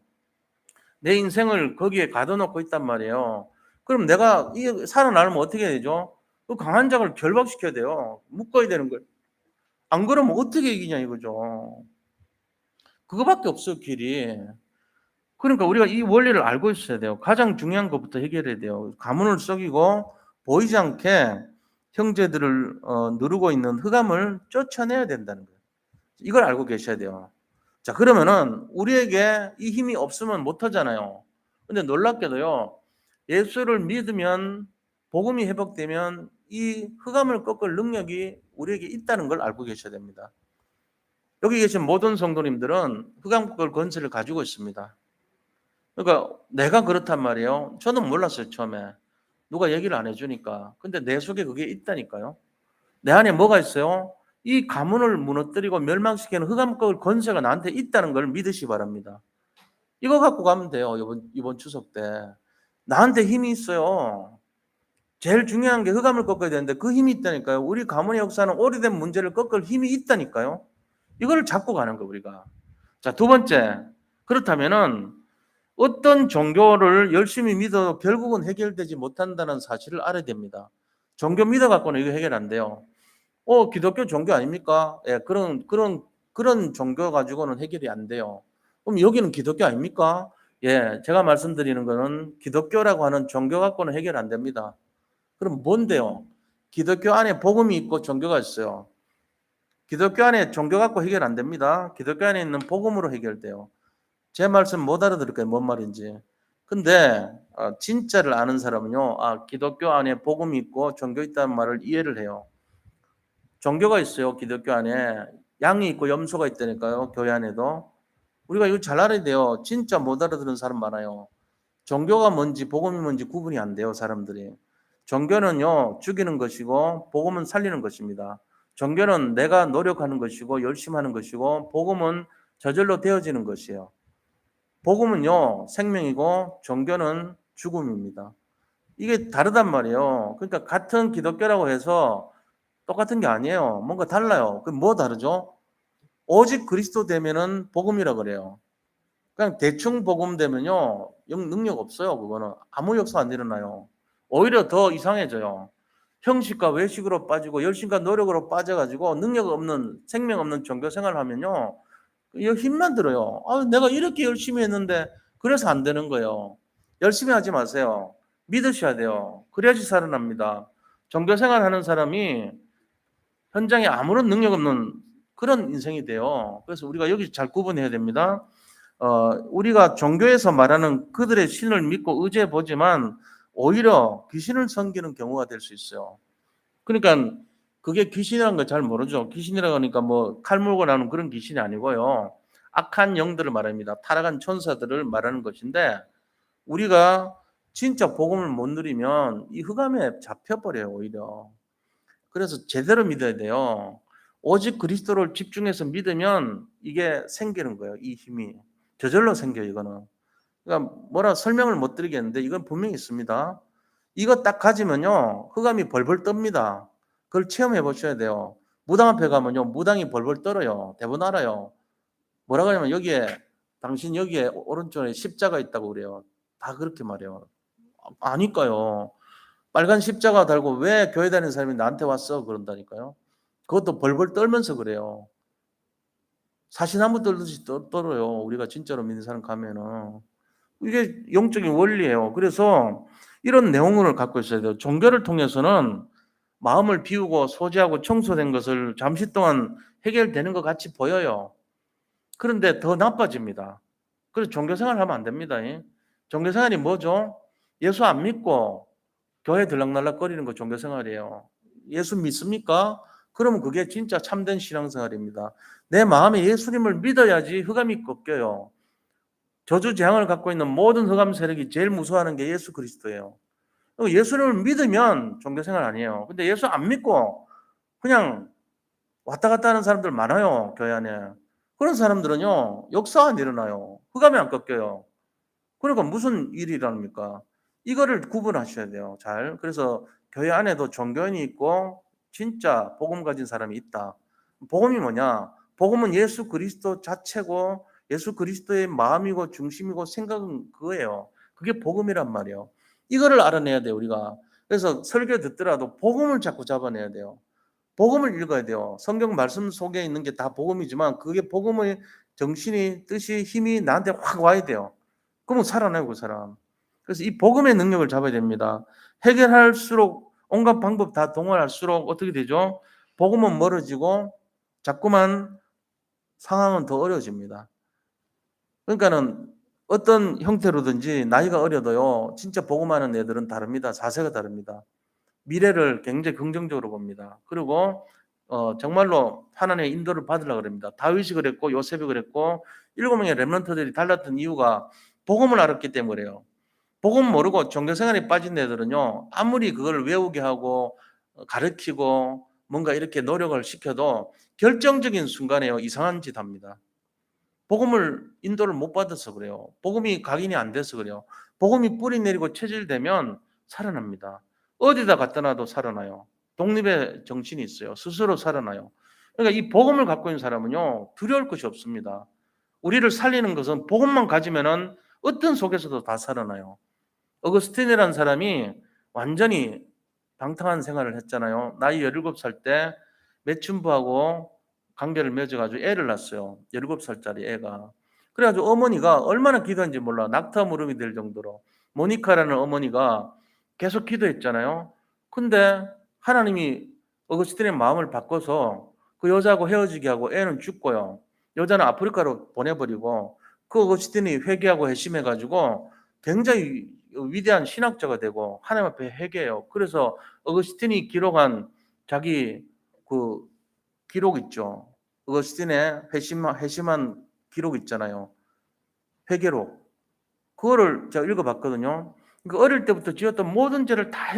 내 인생을 거기에 가둬놓고 있단 말이에요. 그럼 내가 이 살아나려면 어떻게 해야 되죠? 그 강한 자를 결박시켜야 돼요. 묶어야 되는 거예요. 안 그러면 어떻게 이기냐 이거죠. 그거밖에 없어요, 길이. 그러니까 우리가 이 원리를 알고 있어야 돼요. 가장 중요한 것부터 해결해야 돼요. 가문을 썩이고 보이지 않게 형제들을 누르고 있는 흑암을 쫓아내야 된다는 거예요. 이걸 알고 계셔야 돼요. 자, 그러면은 우리에게 이 힘이 없으면 못 하잖아요. 근데 놀랍게도요. 예수를 믿으면 복음이 회복되면 이 흑암을 꺾을 능력이 우리에게 있다는 걸 알고 계셔야 됩니다. 여기 계신 모든 성도님들은 흑암 꺾을 권세를 가지고 있습니다. 그러니까 내가 그렇단 말이에요. 저는 몰랐어요, 처음에. 누가 얘기를 안 해주니까. 근데 내 속에 그게 있다니까요. 내 안에 뭐가 있어요? 이 가문을 무너뜨리고 멸망시키는 흑암꺾을 권세가 나한테 있다는 걸 믿으시 바랍니다. 이거 갖고 가면 돼요. 이번 추석 때. 나한테 힘이 있어요. 제일 중요한 게 흑암을 꺾어야 되는데 그 힘이 있다니까요. 우리 가문의 역사는 오래된 문제를 꺾을 힘이 있다니까요. 이거를 잡고 가는 거 우리가. 자, 두 번째. 그렇다면은 어떤 종교를 열심히 믿어도 결국은 해결되지 못한다는 사실을 알아야 됩니다. 종교 믿어갖고는 이거 해결 안 돼요. 기독교 종교 아닙니까? 예, 그런 종교 가지고는 해결이 안 돼요. 그럼 여기는 기독교 아닙니까? 예, 제가 말씀드리는 거는 기독교라고 하는 종교 갖고는 해결 안 됩니다. 그럼 뭔데요? 기독교 안에 복음이 있고 종교가 있어요. 기독교 안에 종교 갖고 해결 안 됩니다. 기독교 안에 있는 복음으로 해결돼요. 제 말씀 못 알아들을 거예요. 뭔 말인지. 근데 진짜를 아는 사람은요. 기독교 안에 복음이 있고 종교 있다는 말을 이해를 해요. 종교가 있어요. 기독교 안에. 양이 있고 염소가 있다니까요. 교회 안에도. 우리가 이거 잘 알아야 돼요. 진짜 못 알아듣는 사람 많아요. 종교가 뭔지 복음이 뭔지 구분이 안 돼요. 사람들이. 종교는요. 죽이는 것이고 복음은 살리는 것입니다. 종교는 내가 노력하는 것이고 열심히 하는 것이고 복음은 저절로 되어지는 것이에요. 복음은요. 생명이고 종교는 죽음입니다. 이게 다르단 말이에요. 그러니까 같은 기독교라고 해서 똑같은 게 아니에요. 뭔가 달라요. 그럼 뭐 다르죠? 오직 그리스도 되면은 복음이라 그래요. 그냥 대충 복음 되면요. 능력 없어요. 그거는 아무 역사 안 일어나요. 오히려 더 이상해져요. 형식과 외식으로 빠지고 열심과 노력으로 빠져가지고 능력 없는 생명 없는 종교 생활을 하면요. 이거 힘만 들어요. 내가 이렇게 열심히 했는데 그래서 안 되는 거예요. 열심히 하지 마세요. 믿으셔야 돼요. 그래야지 살아납니다. 종교 생활하는 사람이 현장에 아무런 능력 없는 그런 인생이 돼요. 그래서 우리가 여기 잘 구분해야 됩니다. 우리가 종교에서 말하는 그들의 신을 믿고 의지해 보지만 오히려 귀신을 섬기는 경우가 될 수 있어요. 그러니까 그게 귀신이라는 걸 잘 모르죠. 귀신이라고 하니까 뭐 칼 물고 나오는 그런 귀신이 아니고요. 악한 영들을 말합니다. 타락한 천사들을 말하는 것인데 우리가 진짜 복음을 못 누리면 이 흑암에 잡혀버려요. 오히려. 그래서 제대로 믿어야 돼요. 오직 그리스도를 집중해서 믿으면 이게 생기는 거예요. 이 힘이. 저절로 생겨요. 이거는. 그러니까 뭐라 설명을 못 드리겠는데 이건 분명히 있습니다. 이거 딱 가지면요. 흑암이 벌벌 떱니다. 그걸 체험해 보셔야 돼요. 무당 앞에 가면요. 무당이 벌벌 떨어요. 대부분 알아요. 뭐라고 하냐면 여기에 당신 여기에 오른쪽에 십자가 있다고 그래요. 다 그렇게 말해요. 아니까요. 빨간 십자가 달고 왜 교회 다니는 사람이 나한테 왔어? 그런다니까요. 그것도 벌벌 떨면서 그래요. 사시나무 떨듯이 떨어요. 우리가 진짜로 믿는 사람 가면은. 이게 영적인 원리예요. 그래서 이런 내용을 갖고 있어야 돼요. 종교를 통해서는 마음을 비우고 소지하고 청소된 것을 잠시 동안 해결되는 것 같이 보여요. 그런데 더 나빠집니다. 그래서 종교 생활 하면 안 됩니다. 종교 생활이 뭐죠? 예수 안 믿고 교회 들락날락거리는 거 종교 생활이에요. 예수 믿습니까? 그러면 그게 진짜 참된 신앙생활입니다. 내 마음에 예수님을 믿어야지 흑암이 꺾여요. 저주 재앙을 갖고 있는 모든 흑암 세력이 제일 무서워하는 게 예수 그리스도예요. 예수님을 믿으면 종교생활 아니에요. 근데 예수 안 믿고 그냥 왔다 갔다 하는 사람들 많아요. 교회 안에. 그런 사람들은요. 역사가 안 일어나요. 흑암이 안 꺾여요. 그러니까 무슨 일이 일어납니까? 이거를 구분하셔야 돼요. 잘. 그래서 교회 안에도 종교인이 있고 진짜 복음 가진 사람이 있다. 복음이 뭐냐? 복음은 예수 그리스도 자체고 예수 그리스도의 마음이고 중심이고 생각은 그거예요. 그게 복음이란 말이에요. 이거를 알아내야 돼요, 우리가. 그래서 설교 듣더라도 복음을 자꾸 잡아내야 돼요. 복음을 읽어야 돼요. 성경 말씀 속에 있는 게 다 복음이지만 그게 복음의 정신이, 뜻이, 힘이 나한테 확 와야 돼요. 그러면 살아나요, 그 사람. 그래서 이 복음의 능력을 잡아야 됩니다. 해결할수록 온갖 방법 다 동원할수록 어떻게 되죠? 복음은 멀어지고 자꾸만 상황은 더 어려워집니다. 그러니까는 어떤 형태로든지 나이가 어려도요, 진짜 복음하는 애들은 다릅니다. 자세가 다릅니다. 미래를 굉장히 긍정적으로 봅니다. 그리고 정말로 하나님의 인도를 받으려고 합니다. 다윗이 그랬고 요셉이 그랬고 7명의 렘넌트들이 달랐던 이유가 복음을 알았기 때문에 그래요. 복음 모르고 종교생활에 빠진 애들은요. 아무리 그걸 외우게 하고 가르치고 뭔가 이렇게 노력을 시켜도 결정적인 순간에요. 이상한 짓 합니다. 복음을 인도를 못 받아서 그래요. 복음이 각인이 안 돼서 그래요. 복음이 뿌리 내리고 체질되면 살아납니다. 어디다 갖다 놔도 살아나요. 독립의 정신이 있어요. 스스로 살아나요. 그러니까 이 복음을 갖고 있는 사람은요. 두려울 것이 없습니다. 우리를 살리는 것은 복음만 가지면은 어떤 속에서도 다 살아나요. 어거스틴이라는 사람이 완전히 방탕한 생활을 했잖아요. 나이 17살 때 매춘부하고 관계를 맺어가지고 애를 낳았어요. 17살짜리 애가. 그래가지고 어머니가 얼마나 기도했는지 몰라. 낙타 무름이 될 정도로. 모니카라는 어머니가 계속 기도했잖아요. 근데 하나님이 어거스틴의 마음을 바꿔서 그 여자하고 헤어지게 하고 애는 죽고요. 여자는 아프리카로 보내버리고 그 어거스틴이 회개하고 회심해가지고 굉장히 위대한 신학자가 되고 하나님 앞에 회개해요. 그래서 어거스틴이 기록한 자기 그 기록 있죠. 어거스틴의 회심한 기록 있잖아요. 회개록. 그거를 제가 읽어봤거든요. 그 어릴 때부터 지었던 모든 죄를 다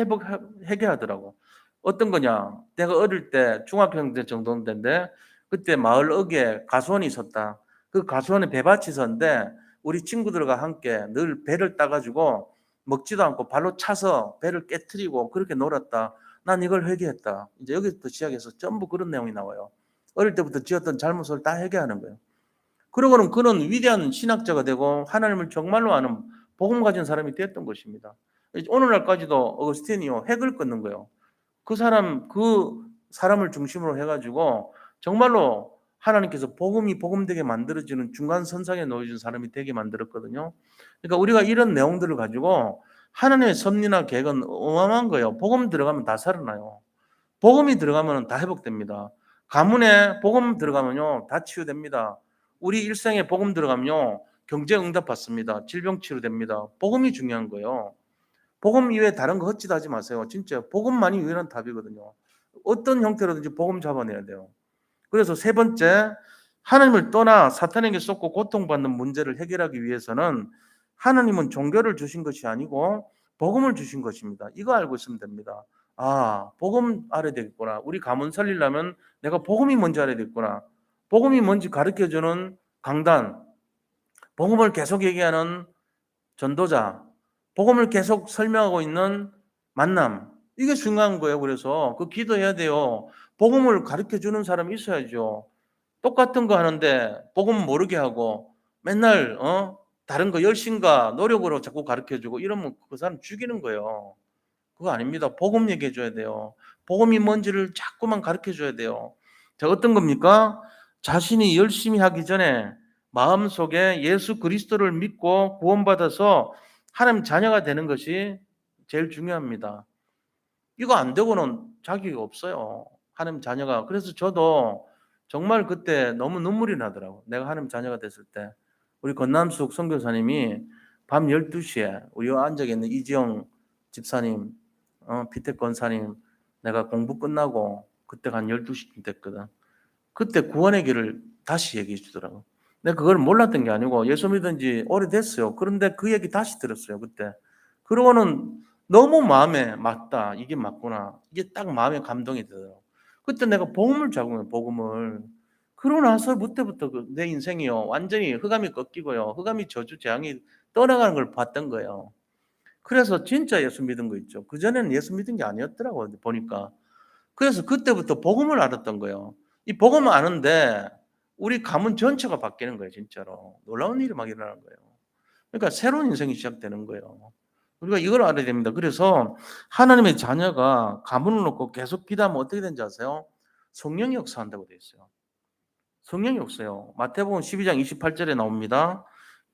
회개하더라고. 어떤 거냐? 내가 어릴 때 중학교 때 정도 때인데 그때 마을 어귀에 가수원이 있었다. 그 가수원에 배밭이 있었는데 우리 친구들과 함께 늘 배를 따가지고 먹지도 않고 발로 차서 배를 깨트리고 그렇게 놀았다. 난 이걸 회개했다. 이제 여기부터 시작해서 전부 그런 내용이 나와요. 어릴 때부터 지었던 잘못을 다 회개하는 거예요. 그러고는 그는 위대한 신학자가 되고 하나님을 정말로 아는 복음 가진 사람이 되었던 것입니다. 오늘날까지도 어거스틴이요 핵을 끊는 거예요. 그 사람을 중심으로 해가지고 정말로 하나님께서 복음이 복음되게 만들어지는 중간 선상에 놓여준 사람이 되게 만들었거든요. 그러니까 우리가 이런 내용들을 가지고 하나님의 섭리나 계획은 어마어마한 거예요. 복음 들어가면 다 살아나요. 복음이 들어가면 다 회복됩니다. 가문에 복음 들어가면요 다 치유됩니다. 우리 일생에 복음 들어가면요 경제 응답 받습니다. 질병 치료됩니다. 복음이 중요한 거예요. 복음 이외에 다른 거 헛짓 하지 마세요. 진짜 복음만이 유일한 답이거든요. 어떤 형태로든지 복음 잡아내야 돼요. 그래서 세 번째, 하나님을 떠나 사탄에게 쏟고 고통받는 문제를 해결하기 위해서는 하나님은 종교를 주신 것이 아니고 복음을 주신 것입니다. 이거 알고 있으면 됩니다. 아, 복음 알아야 되겠구나. 우리 가문 살리려면 내가 복음이 뭔지 알아야 되겠구나. 복음이 뭔지 가르쳐주는 강단, 복음을 계속 얘기하는 전도자, 복음을 계속 설명하고 있는 만남. 이게 중요한 거예요. 그래서 그 기도해야 돼요. 복음을 가르쳐 주는 사람이 있어야죠. 똑같은 거 하는데 복음 모르게 하고 맨날 다른 거 열심과 노력으로 자꾸 가르쳐 주고 이러면 그 사람 죽이는 거예요. 그거 아닙니다. 복음 얘기해 줘야 돼요. 복음이 뭔지를 자꾸만 가르쳐 줘야 돼요. 자, 어떤 겁니까? 자신이 열심히 하기 전에 마음속에 예수 그리스도를 믿고 구원받아서 하나님 자녀가 되는 것이 제일 중요합니다. 이거 안 되고는 자격이 없어요. 하나님 자녀가. 그래서 저도 정말 그때 너무 눈물이 나더라고. 내가 하나님 자녀가 됐을 때. 우리 건남숙 선교사님이 밤 12시에 우리 앉아 있는 이지영 집사님, 피택 권사님, 내가 공부 끝나고 그때가 한 12시쯤 됐거든. 그때 구원의 길을 다시 얘기해 주더라고. 내가 그걸 몰랐던 게 아니고 예수 믿은 지 오래됐어요. 그런데 그 얘기 다시 들었어요. 그때. 그러고는 너무 마음에 맞다. 이게 맞구나. 이게 딱 마음에 감동이 들어요. 그때 내가 복음을 잡은 거예요. 복음을. 그러고 나서 그때부터 내 인생이요. 완전히 흑암이 꺾이고요. 흑암이 저주 재앙이 떠나가는 걸 봤던 거예요. 그래서 진짜 예수 믿은 거 있죠. 그전에는 예수 믿은 게 아니었더라고요. 보니까. 그래서 그때부터 복음을 알았던 거예요. 이 복음을 아는데 우리 가문 전체가 바뀌는 거예요. 진짜로. 놀라운 일이 막 일어나는 거예요. 그러니까 새로운 인생이 시작되는 거예요. 우리가 이걸 알아야 됩니다. 그래서 하나님의 자녀가 가문을 놓고 계속 기도하면 어떻게 되는지 아세요? 성령이 역사한다고 되어 있어요. 성령이 없어요. 마태복음 12장 28절에 나옵니다.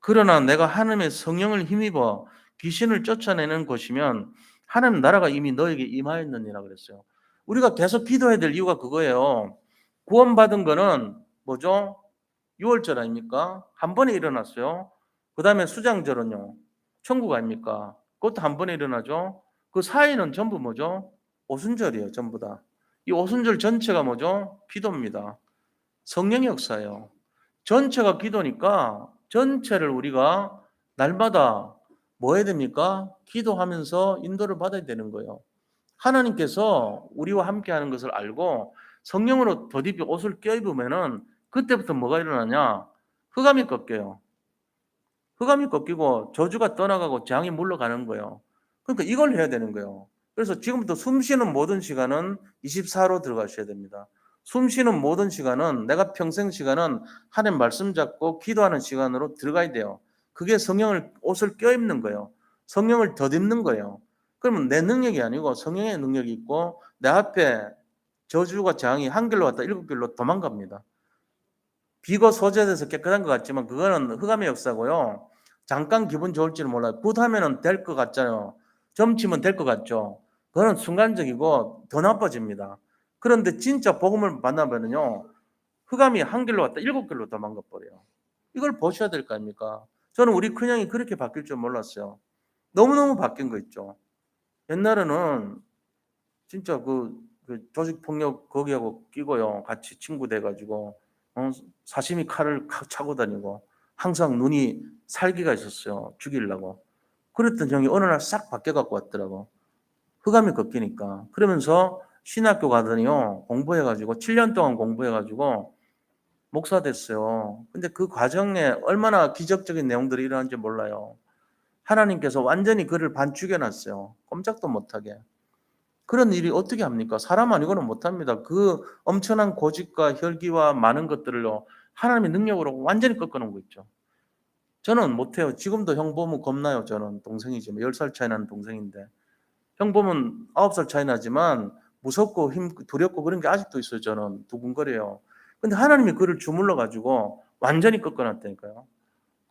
그러나 내가 하나님의 성령을 힘입어 귀신을 쫓아내는 것이면 하나님 나라가 이미 너에게 임하였느니라 그랬어요. 우리가 계속 기도해야 될 이유가 그거예요. 구원받은 거는 뭐죠? 6월절 아닙니까? 한 번에 일어났어요. 그 다음에 수장절은요. 천국 아닙니까? 그것도 한 번에 일어나죠. 그 사이는 전부 뭐죠? 오순절이에요. 전부 다. 이 오순절 전체가 뭐죠? 기도입니다. 성령의 역사예요. 전체가 기도니까 전체를 우리가 날마다 뭐 해야 됩니까? 기도하면서 인도를 받아야 되는 거예요. 하나님께서 우리와 함께 하는 것을 알고 성령으로 덧입혀 옷을 껴입으면은 그때부터 뭐가 일어나냐? 흑암이 꺾여요. 흑암이 꺾이고 저주가 떠나가고 재앙이 물러가는 거예요. 그러니까 이걸 해야 되는 거예요. 그래서 지금부터 숨 쉬는 모든 시간은 24로 들어가셔야 됩니다. 숨 쉬는 모든 시간은 내가 평생 시간은 하나님 말씀 잡고 기도하는 시간으로 들어가야 돼요. 그게 성령을 옷을 껴입는 거예요. 성령을 덧입는 거예요. 그러면 내 능력이 아니고 성령의 능력이 있고 내 앞에 저주가 재앙이 한 길로 왔다 일곱 길로 도망갑니다. 비고 소재돼서 깨끗한 것 같지만 그거는 흑암의 역사고요. 잠깐 기분 좋을지는 몰라요. 굿하면 될 것 같잖아요. 점치면 될 것 같죠. 그거는 순간적이고 더 나빠집니다. 그런데 진짜 복음을 만나면요, 흑암이 한 길로 왔다 일곱 길로 도망가 버려요. 이걸 보셔야 될 거 아닙니까? 저는 우리 큰형이 그렇게 바뀔 줄 몰랐어요. 너무너무 바뀐 거 있죠. 옛날에는 진짜 그 조직폭력 거기하고 끼고요, 같이 친구 돼가지고 사시미 칼을 차고 다니고 항상 눈이 살기가 있었어요. 죽이려고. 그랬던 형이 어느 날 싹 바뀌어갖고 왔더라고. 흑암이 꺾이니까. 그러면서 신학교 가더니요, 공부해가지고 7년 동안 공부해가지고 목사 됐어요. 근데 그 과정에 얼마나 기적적인 내용들이 일어난지 몰라요. 하나님께서 완전히 그를 반 죽여놨어요. 꼼짝도 못하게. 그런 일이 어떻게 합니까? 사람 아니고는 못합니다. 그 엄청난 고집과 혈기와 많은 것들을요, 하나님의 능력으로 완전히 꺾어놓은 거 있죠. 저는 못해요. 지금도 형 보면 겁나요. 저는 동생이지만 10살 차이 나는 동생인데 형 보면 9살 차이 나지만 무섭고 두렵고 그런 게 아직도 있어요. 저는 두근거려요. 근데 하나님이 그를 주물러 가지고 완전히 꺾어놨다니까요.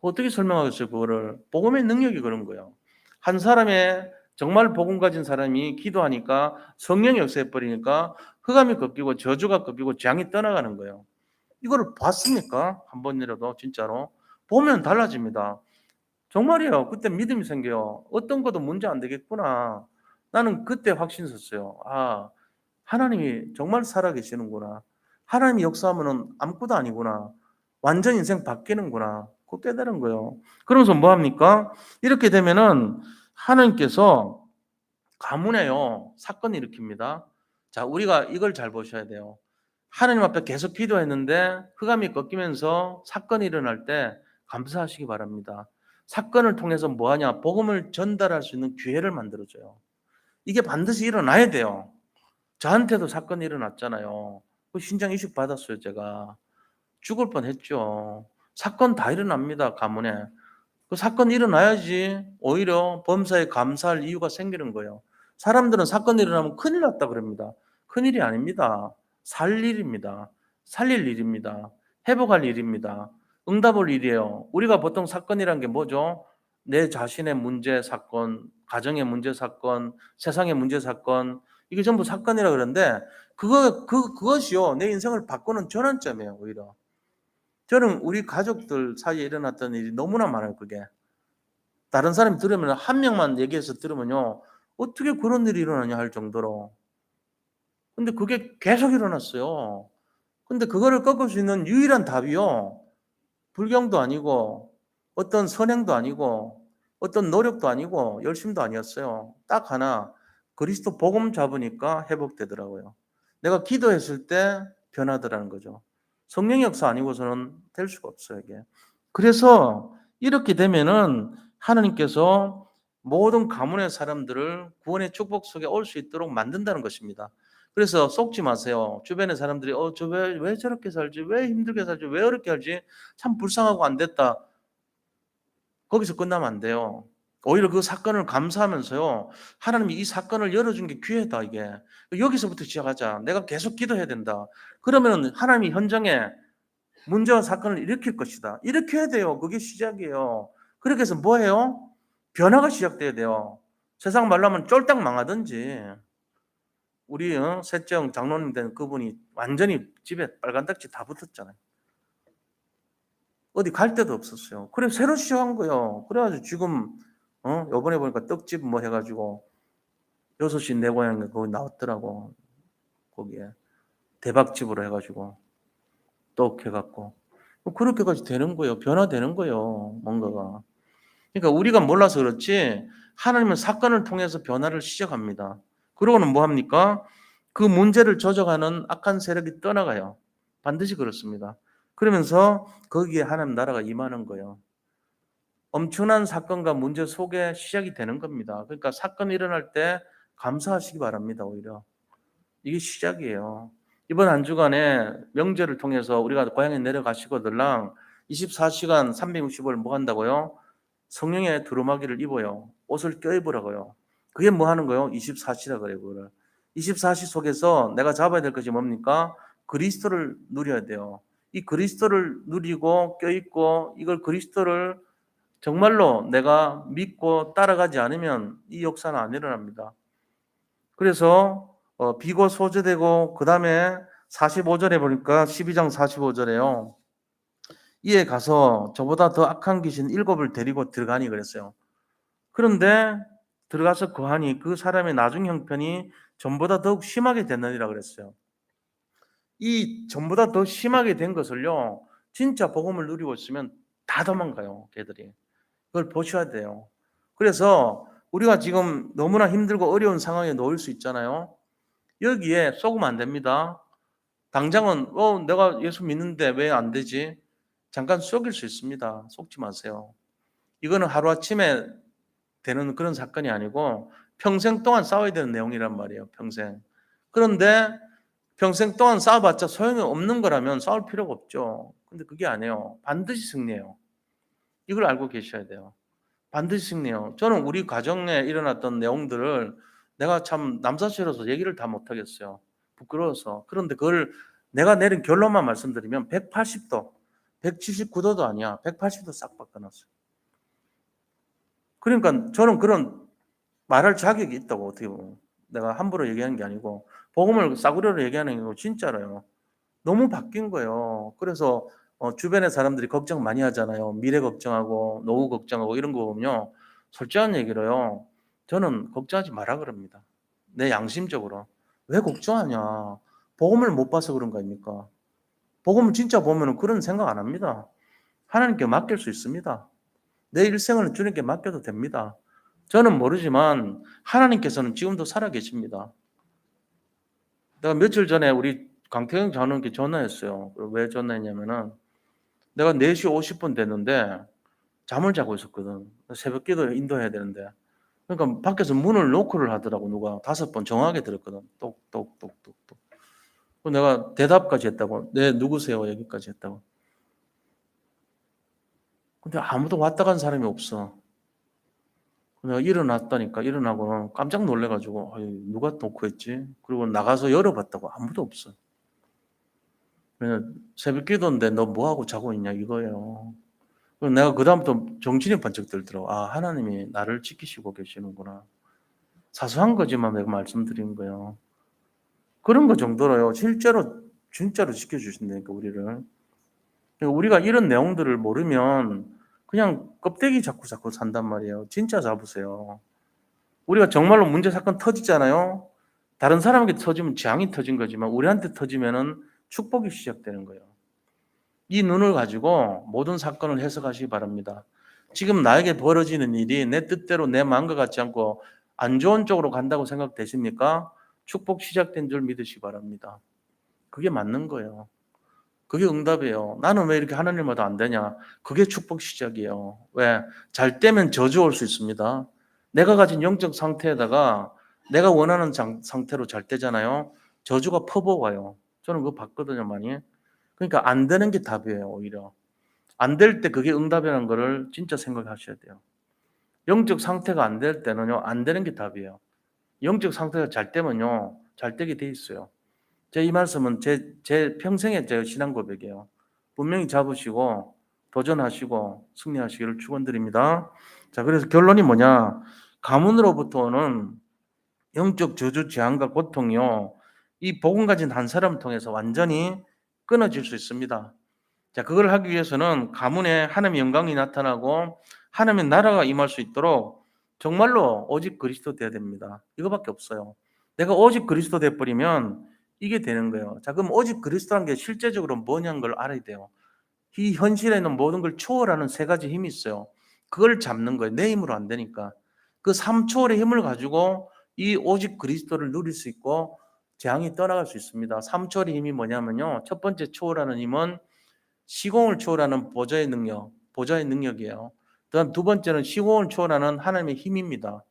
어떻게 설명하겠어요? 그거를 복음의 능력이 그런 거예요. 한 사람의 정말 복음 가진 사람이 기도하니까 성령이 역사해 버리니까 흑암이 꺾이고 저주가 꺾이고 재앙이 떠나가는 거예요. 이거를 봤습니까? 한 번이라도 진짜로 보면 달라집니다. 정말이에요. 그때 믿음이 생겨요. 어떤 것도 문제 안 되겠구나. 나는 그때 확신 섰어요. 아, 하나님이 정말 살아계시는구나. 하나님이 역사하면 아무것도 아니구나. 완전 인생 바뀌는구나. 그거 깨달은 거예요. 그러면서 뭐 합니까? 이렇게 되면은 하나님께서 가문에요, 사건을 일으킵니다. 자, 우리가 이걸 잘 보셔야 돼요. 하나님 앞에 계속 기도했는데 흑암이 꺾이면서 사건이 일어날 때 감사하시기 바랍니다. 사건을 통해서 뭐 하냐? 복음을 전달할 수 있는 기회를 만들어줘요. 이게 반드시 일어나야 돼요. 저한테도 사건이 일어났잖아요. 그 신장 이식 받았어요, 제가. 죽을 뻔했죠. 사건 다 일어납니다, 가문에. 그 사건이 일어나야지 오히려 범사에 감사할 이유가 생기는 거예요. 사람들은 사건이 일어나면 큰일 났다 그럽니다. 큰일이 아닙니다. 살 일입니다. 살릴 일입니다. 회복할 일입니다. 응답할 일이에요. 우리가 보통 사건이란 게 뭐죠? 내 자신의 문제 사건, 가정의 문제 사건, 세상의 문제 사건, 이게 전부 사건이라 그러는데 그것이요, 내 인생을 바꾸는 전환점이에요. 오히려 저는 우리 가족들 사이에 일어났던 일이 너무나 많아요. 그게 다른 사람이 들으면 한 명만 얘기해서 들으면요, 어떻게 그런 일이 일어나냐 할 정도로. 근데 그게 계속 일어났어요. 근데 그거를 꺾을 수 있는 유일한 답이요, 불경도 아니고 어떤 선행도 아니고 어떤 노력도 아니고 열심도 아니었어요. 딱 하나, 그리스도 복음 잡으니까 회복되더라고요. 내가 기도했을 때 변하더라는 거죠. 성령의 역사 아니고서는 될 수가 없어요, 이게. 그래서 이렇게 되면은 하나님께서 모든 가문의 사람들을 구원의 축복 속에 올 수 있도록 만든다는 것입니다. 그래서 속지 마세요. 주변의 사람들이 저 왜 저렇게 살지? 왜 힘들게 살지? 왜 어렵게 살지? 참 불쌍하고 안 됐다. 거기서 끝나면 안 돼요. 오히려 그 사건을 감사하면서요, 하나님이 이 사건을 열어준 게 기회다, 이게. 여기서부터 시작하자. 내가 계속 기도해야 된다. 그러면 하나님이 현장에 문제와 사건을 일으킬 것이다. 이렇게 해야 돼요. 그게 시작이에요. 그렇게 해서 뭐예요? 변화가 시작돼야 돼요. 세상 말로 하면 쫄딱 망하든지. 우리 셋째 형 장로님 된 그분이 완전히 집에 빨간 딱지 다 붙었잖아요. 어디 갈 데도 없었어요. 그래 새로 시작한 거예요. 그래가지고 지금 요번에 보니까 떡집 뭐 해가지고 6시 내 고향에 거기 나왔더라고. 거기에 대박집으로 해가지고 떡 해갖고 그렇게까지 되는 거예요. 변화되는 거예요. 뭔가가. 그러니까 우리가 몰라서 그렇지 하나님은 사건을 통해서 변화를 시작합니다. 그러고는 뭐 합니까? 그 문제를 조정하는 악한 세력이 떠나가요. 반드시 그렇습니다. 그러면서 거기에 하나님 나라가 임하는 거예요. 엄청난 사건과 문제 속에 시작이 되는 겁니다. 그러니까 사건이 일어날 때 감사하시기 바랍니다. 오히려 이게 시작이에요. 이번 한 주간에 명절을 통해서 우리가 고향에 내려가시거들랑 24시간 365일 뭐 한다고요? 성령의 두루마기를 입어요. 옷을 껴입으라고요. 그게 뭐 하는 거요? 24시라 그래요, 그거를. 24시 속에서 내가 잡아야 될 것이 뭡니까? 그리스도를 누려야 돼요. 이 그리스도를 누리고 껴입고 이걸 그리스도를 정말로 내가 믿고 따라가지 않으면 이 역사는 안 일어납니다. 그래서 비고소제되고 그 다음에 45절에 보니까 12장 45절에요. 이에 가서 저보다 더 악한 귀신 7을 데리고 들어가니 그랬어요. 그런데 들어가서 거하니 그 사람의 나중 형편이 전보다 더욱 심하게 됐느니라 그랬어요. 이 전보다 더 심하게 된 것을요, 진짜 복음을 누리고 있으면 다 도망가요, 걔들이. 그걸 보셔야 돼요. 그래서 우리가 지금 너무나 힘들고 어려운 상황에 놓일 수 있잖아요. 여기에 속으면 안 됩니다. 당장은 내가 예수 믿는데 왜 안 되지? 잠깐 속일 수 있습니다. 속지 마세요. 이거는 하루아침에 되는 그런 사건이 아니고 평생 동안 싸워야 되는 내용이란 말이에요. 평생. 그런데 평생 동안 싸워봤자 소용이 없는 거라면 싸울 필요가 없죠. 근데 그게 아니에요. 반드시 승리해요. 이걸 알고 계셔야 돼요. 반드시 승리해요. 저는 우리 가정에 일어났던 내용들을 내가 참 남사스러워서 얘기를 다 못하겠어요. 부끄러워서. 그런데 그걸 내가 내린 결론만 말씀드리면 180도, 179도도 아니야. 180도 싹 바꿔놨어요. 그러니까 저는 그런 말할 자격이 있다고, 어떻게 보면. 내가 함부로 얘기하는 게 아니고 복음을 싸구려로 얘기하는 게 아니고 진짜로요. 너무 바뀐 거예요. 그래서 주변의 사람들이 걱정 많이 하잖아요. 미래 걱정하고 노후 걱정하고 이런 거 보면요. 솔직한 얘기로요. 저는 걱정하지 마라 그럽니다. 내 양심적으로. 왜 걱정하냐. 복음을 못 봐서 그런 거 아닙니까? 복음을 진짜 보면 그런 생각 안 합니다. 하나님께 맡길 수 있습니다. 내 일생을 주님께 맡겨도 됩니다. 저는 모르지만 하나님께서는 지금도 살아계십니다. 내가 며칠 전에 우리 강태경 장로님께 전화했어요. 왜 전화했냐면은 내가 4시 50분 됐는데 잠을 자고 있었거든. 새벽 기도 인도해야 되는데. 그러니까 밖에서 문을 노크를 하더라고, 누가. 5번 정확하게 들었거든. 똑똑똑똑똑. 내가 대답까지 했다고. 네, 누구세요? 여기까지 했다고. 근데 아무도 왔다 간 사람이 없어. 내가 일어났다니까. 일어나고는 깜짝 놀래가지고 누가 노크했지? 그리고 나가서 열어봤다고. 아무도 없어. 그냥 새벽 기도인데 너 뭐하고 자고 있냐 이거예요. 내가 그 다음부터 정신이 번쩍 들더라고. 아, 하나님이 나를 지키시고 계시는구나. 사소한 거지만 내가 말씀드린 거예요. 그런 거 정도로요. 실제로 진짜로 지켜주신다니까 우리를. 우리가 이런 내용들을 모르면 그냥 껍데기 잡고 산단 말이에요. 진짜 잡으세요. 우리가 정말로 문제 사건 터지잖아요. 다른 사람에게 터지면 재앙이 터진 거지만 우리한테 터지면은 축복이 시작되는 거예요. 이 눈을 가지고 모든 사건을 해석하시기 바랍니다. 지금 나에게 벌어지는 일이 내 뜻대로 내 마음과 같지 않고 안 좋은 쪽으로 간다고 생각되십니까? 축복 시작된 줄 믿으시기 바랍니다. 그게 맞는 거예요. 그게 응답이에요. 나는 왜 이렇게 하나님마다 안 되냐? 그게 축복 시작이에요. 왜? 잘 때면 저주 올 수 있습니다. 내가 가진 영적 상태에다가 내가 원하는 상태로 잘 때잖아요. 저주가 퍼부어와요. 저는 그거 봤거든요, 많이. 그러니까 안 되는 게 답이에요, 오히려. 안 될 때 그게 응답이라는 거를 진짜 생각하셔야 돼요. 영적 상태가 안 될 때는요, 안 되는 게 답이에요. 영적 상태가 잘 되면요, 잘 되게 돼 있어요. 제 이 말씀은 제 평생의 제 신앙 고백이에요. 분명히 잡으시고 도전하시고 승리하시기를 축원드립니다. 자, 그래서 결론이 뭐냐? 가문으로부터 오는 영적 저주, 재앙과 고통이요, 이 복음 가진 한 사람 통해서 완전히 끊어질 수 있습니다. 자, 그걸 하기 위해서는 가문에 하나님의 영광이 나타나고 하나님의 나라가 임할 수 있도록 정말로 오직 그리스도 돼야 됩니다. 이거밖에 없어요. 내가 오직 그리스도 돼버리면 이게 되는 거예요. 자, 그럼 오직 그리스도라는 게 실제적으로 뭐냐는 걸 알아야 돼요. 이 현실에 있는 모든 걸 초월하는 3가지 힘이 있어요. 그걸 잡는 거예요. 내 힘으로 안 되니까. 그 3초월의 힘을 가지고 이 오직 그리스도를 누릴 수 있고 재앙이 떠나갈 수 있습니다. 3초월의 힘이 뭐냐면요. 첫 번째 초월하는 힘은 시공을 초월하는 보좌의 능력이에요. 그다음 두 번째는 시공을 초월하는 하나님의 힘입니다.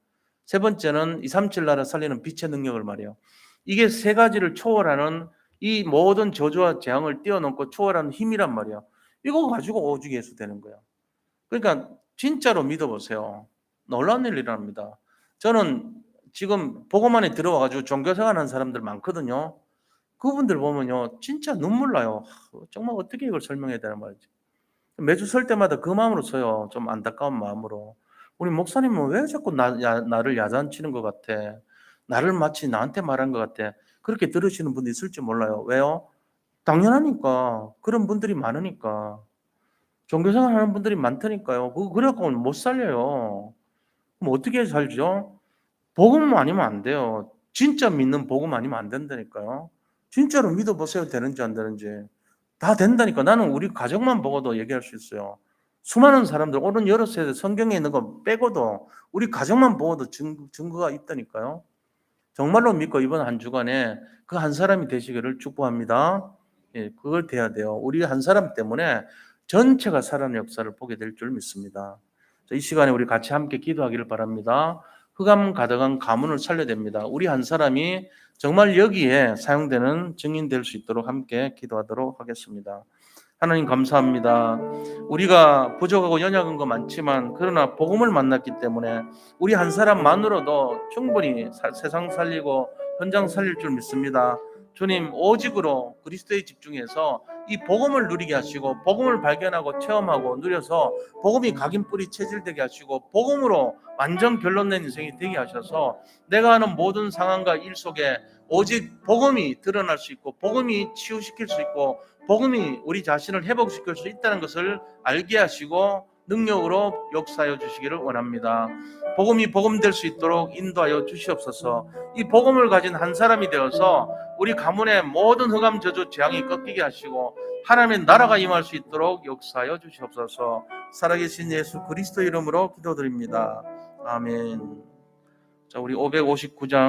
세 번째는 237 나라 살리는 빛의 능력을 말해요. 이게 3가지를 초월하는 이 모든 저주와 재앙을 뛰어넘고 초월하는 힘이란 말이야. 이거 가지고 오직 예수 되는 거야. 그러니까 진짜로 믿어보세요. 놀라운 일이랍니다. 저는 지금 복음만에 들어와가지고 종교생활하는 사람들 많거든요. 그분들 보면요, 진짜 눈물 나요. 정말 어떻게 이걸 설명해야 되나 말이지. 매주 설 때마다 그 마음으로 서요. 좀 안타까운 마음으로. 우리 목사님은 왜 자꾸 나를 야단치는 것 같아? 나를 마치 나한테 말한 것 같아. 그렇게 들으시는 분도 있을지 몰라요. 왜요? 당연하니까. 그런 분들이 많으니까. 종교생활 하는 분들이 많다니까요. 그래갖고는 못 살려요. 그럼 어떻게 살죠? 복음 아니면 안 돼요. 진짜 믿는 복음 아니면 안 된다니까요. 진짜로 믿어보세요. 되는지 안 되는지. 다 된다니까. 나는 우리 가정만 보고도 얘기할 수 있어요. 수많은 사람들, 오늘 여러 세대 성경에 있는 거 빼고도 우리 가정만 보고도 증거가 있다니까요. 정말로 믿고 이번 한 주간에 그 한 사람이 되시기를 축복합니다. 예, 그걸 돼야 돼요. 우리 한 사람 때문에 전체가 살아나는 역사를 보게 될 줄 믿습니다. 이 시간에 우리 같이 함께 기도하기를 바랍니다. 흑암 가득한 가문을 살려야 됩니다. 우리 한 사람이 정말 여기에 사용되는 증인 될 수 있도록 함께 기도하도록 하겠습니다. 하나님 감사합니다. 우리가 부족하고 연약한 거 많지만 그러나 복음을 만났기 때문에 우리 한 사람만으로도 충분히 세상 살리고 현장 살릴 줄 믿습니다. 주님 오직으로 그리스도에 집중해서 이 복음을 누리게 하시고 복음을 발견하고 체험하고 누려서 복음이 각인 뿌리 체질되게 하시고 복음으로 완전 결론낸 인생이 되게 하셔서 내가 하는 모든 상황과 일 속에 오직 복음이 드러날 수 있고 복음이 치유시킬 수 있고 복음이 우리 자신을 회복시킬 수 있다는 것을 알게 하시고 능력으로 역사하여 주시기를 원합니다. 복음이 복음될 수 있도록 인도하여 주시옵소서. 이 복음을 가진 한 사람이 되어서 우리 가문의 모든 흑암 저주 재앙이 꺾이게 하시고 하나님의 나라가 임할 수 있도록 역사하여 주시옵소서. 살아계신 예수 그리스도 이름으로 기도드립니다. 아멘. 자, 우리 559장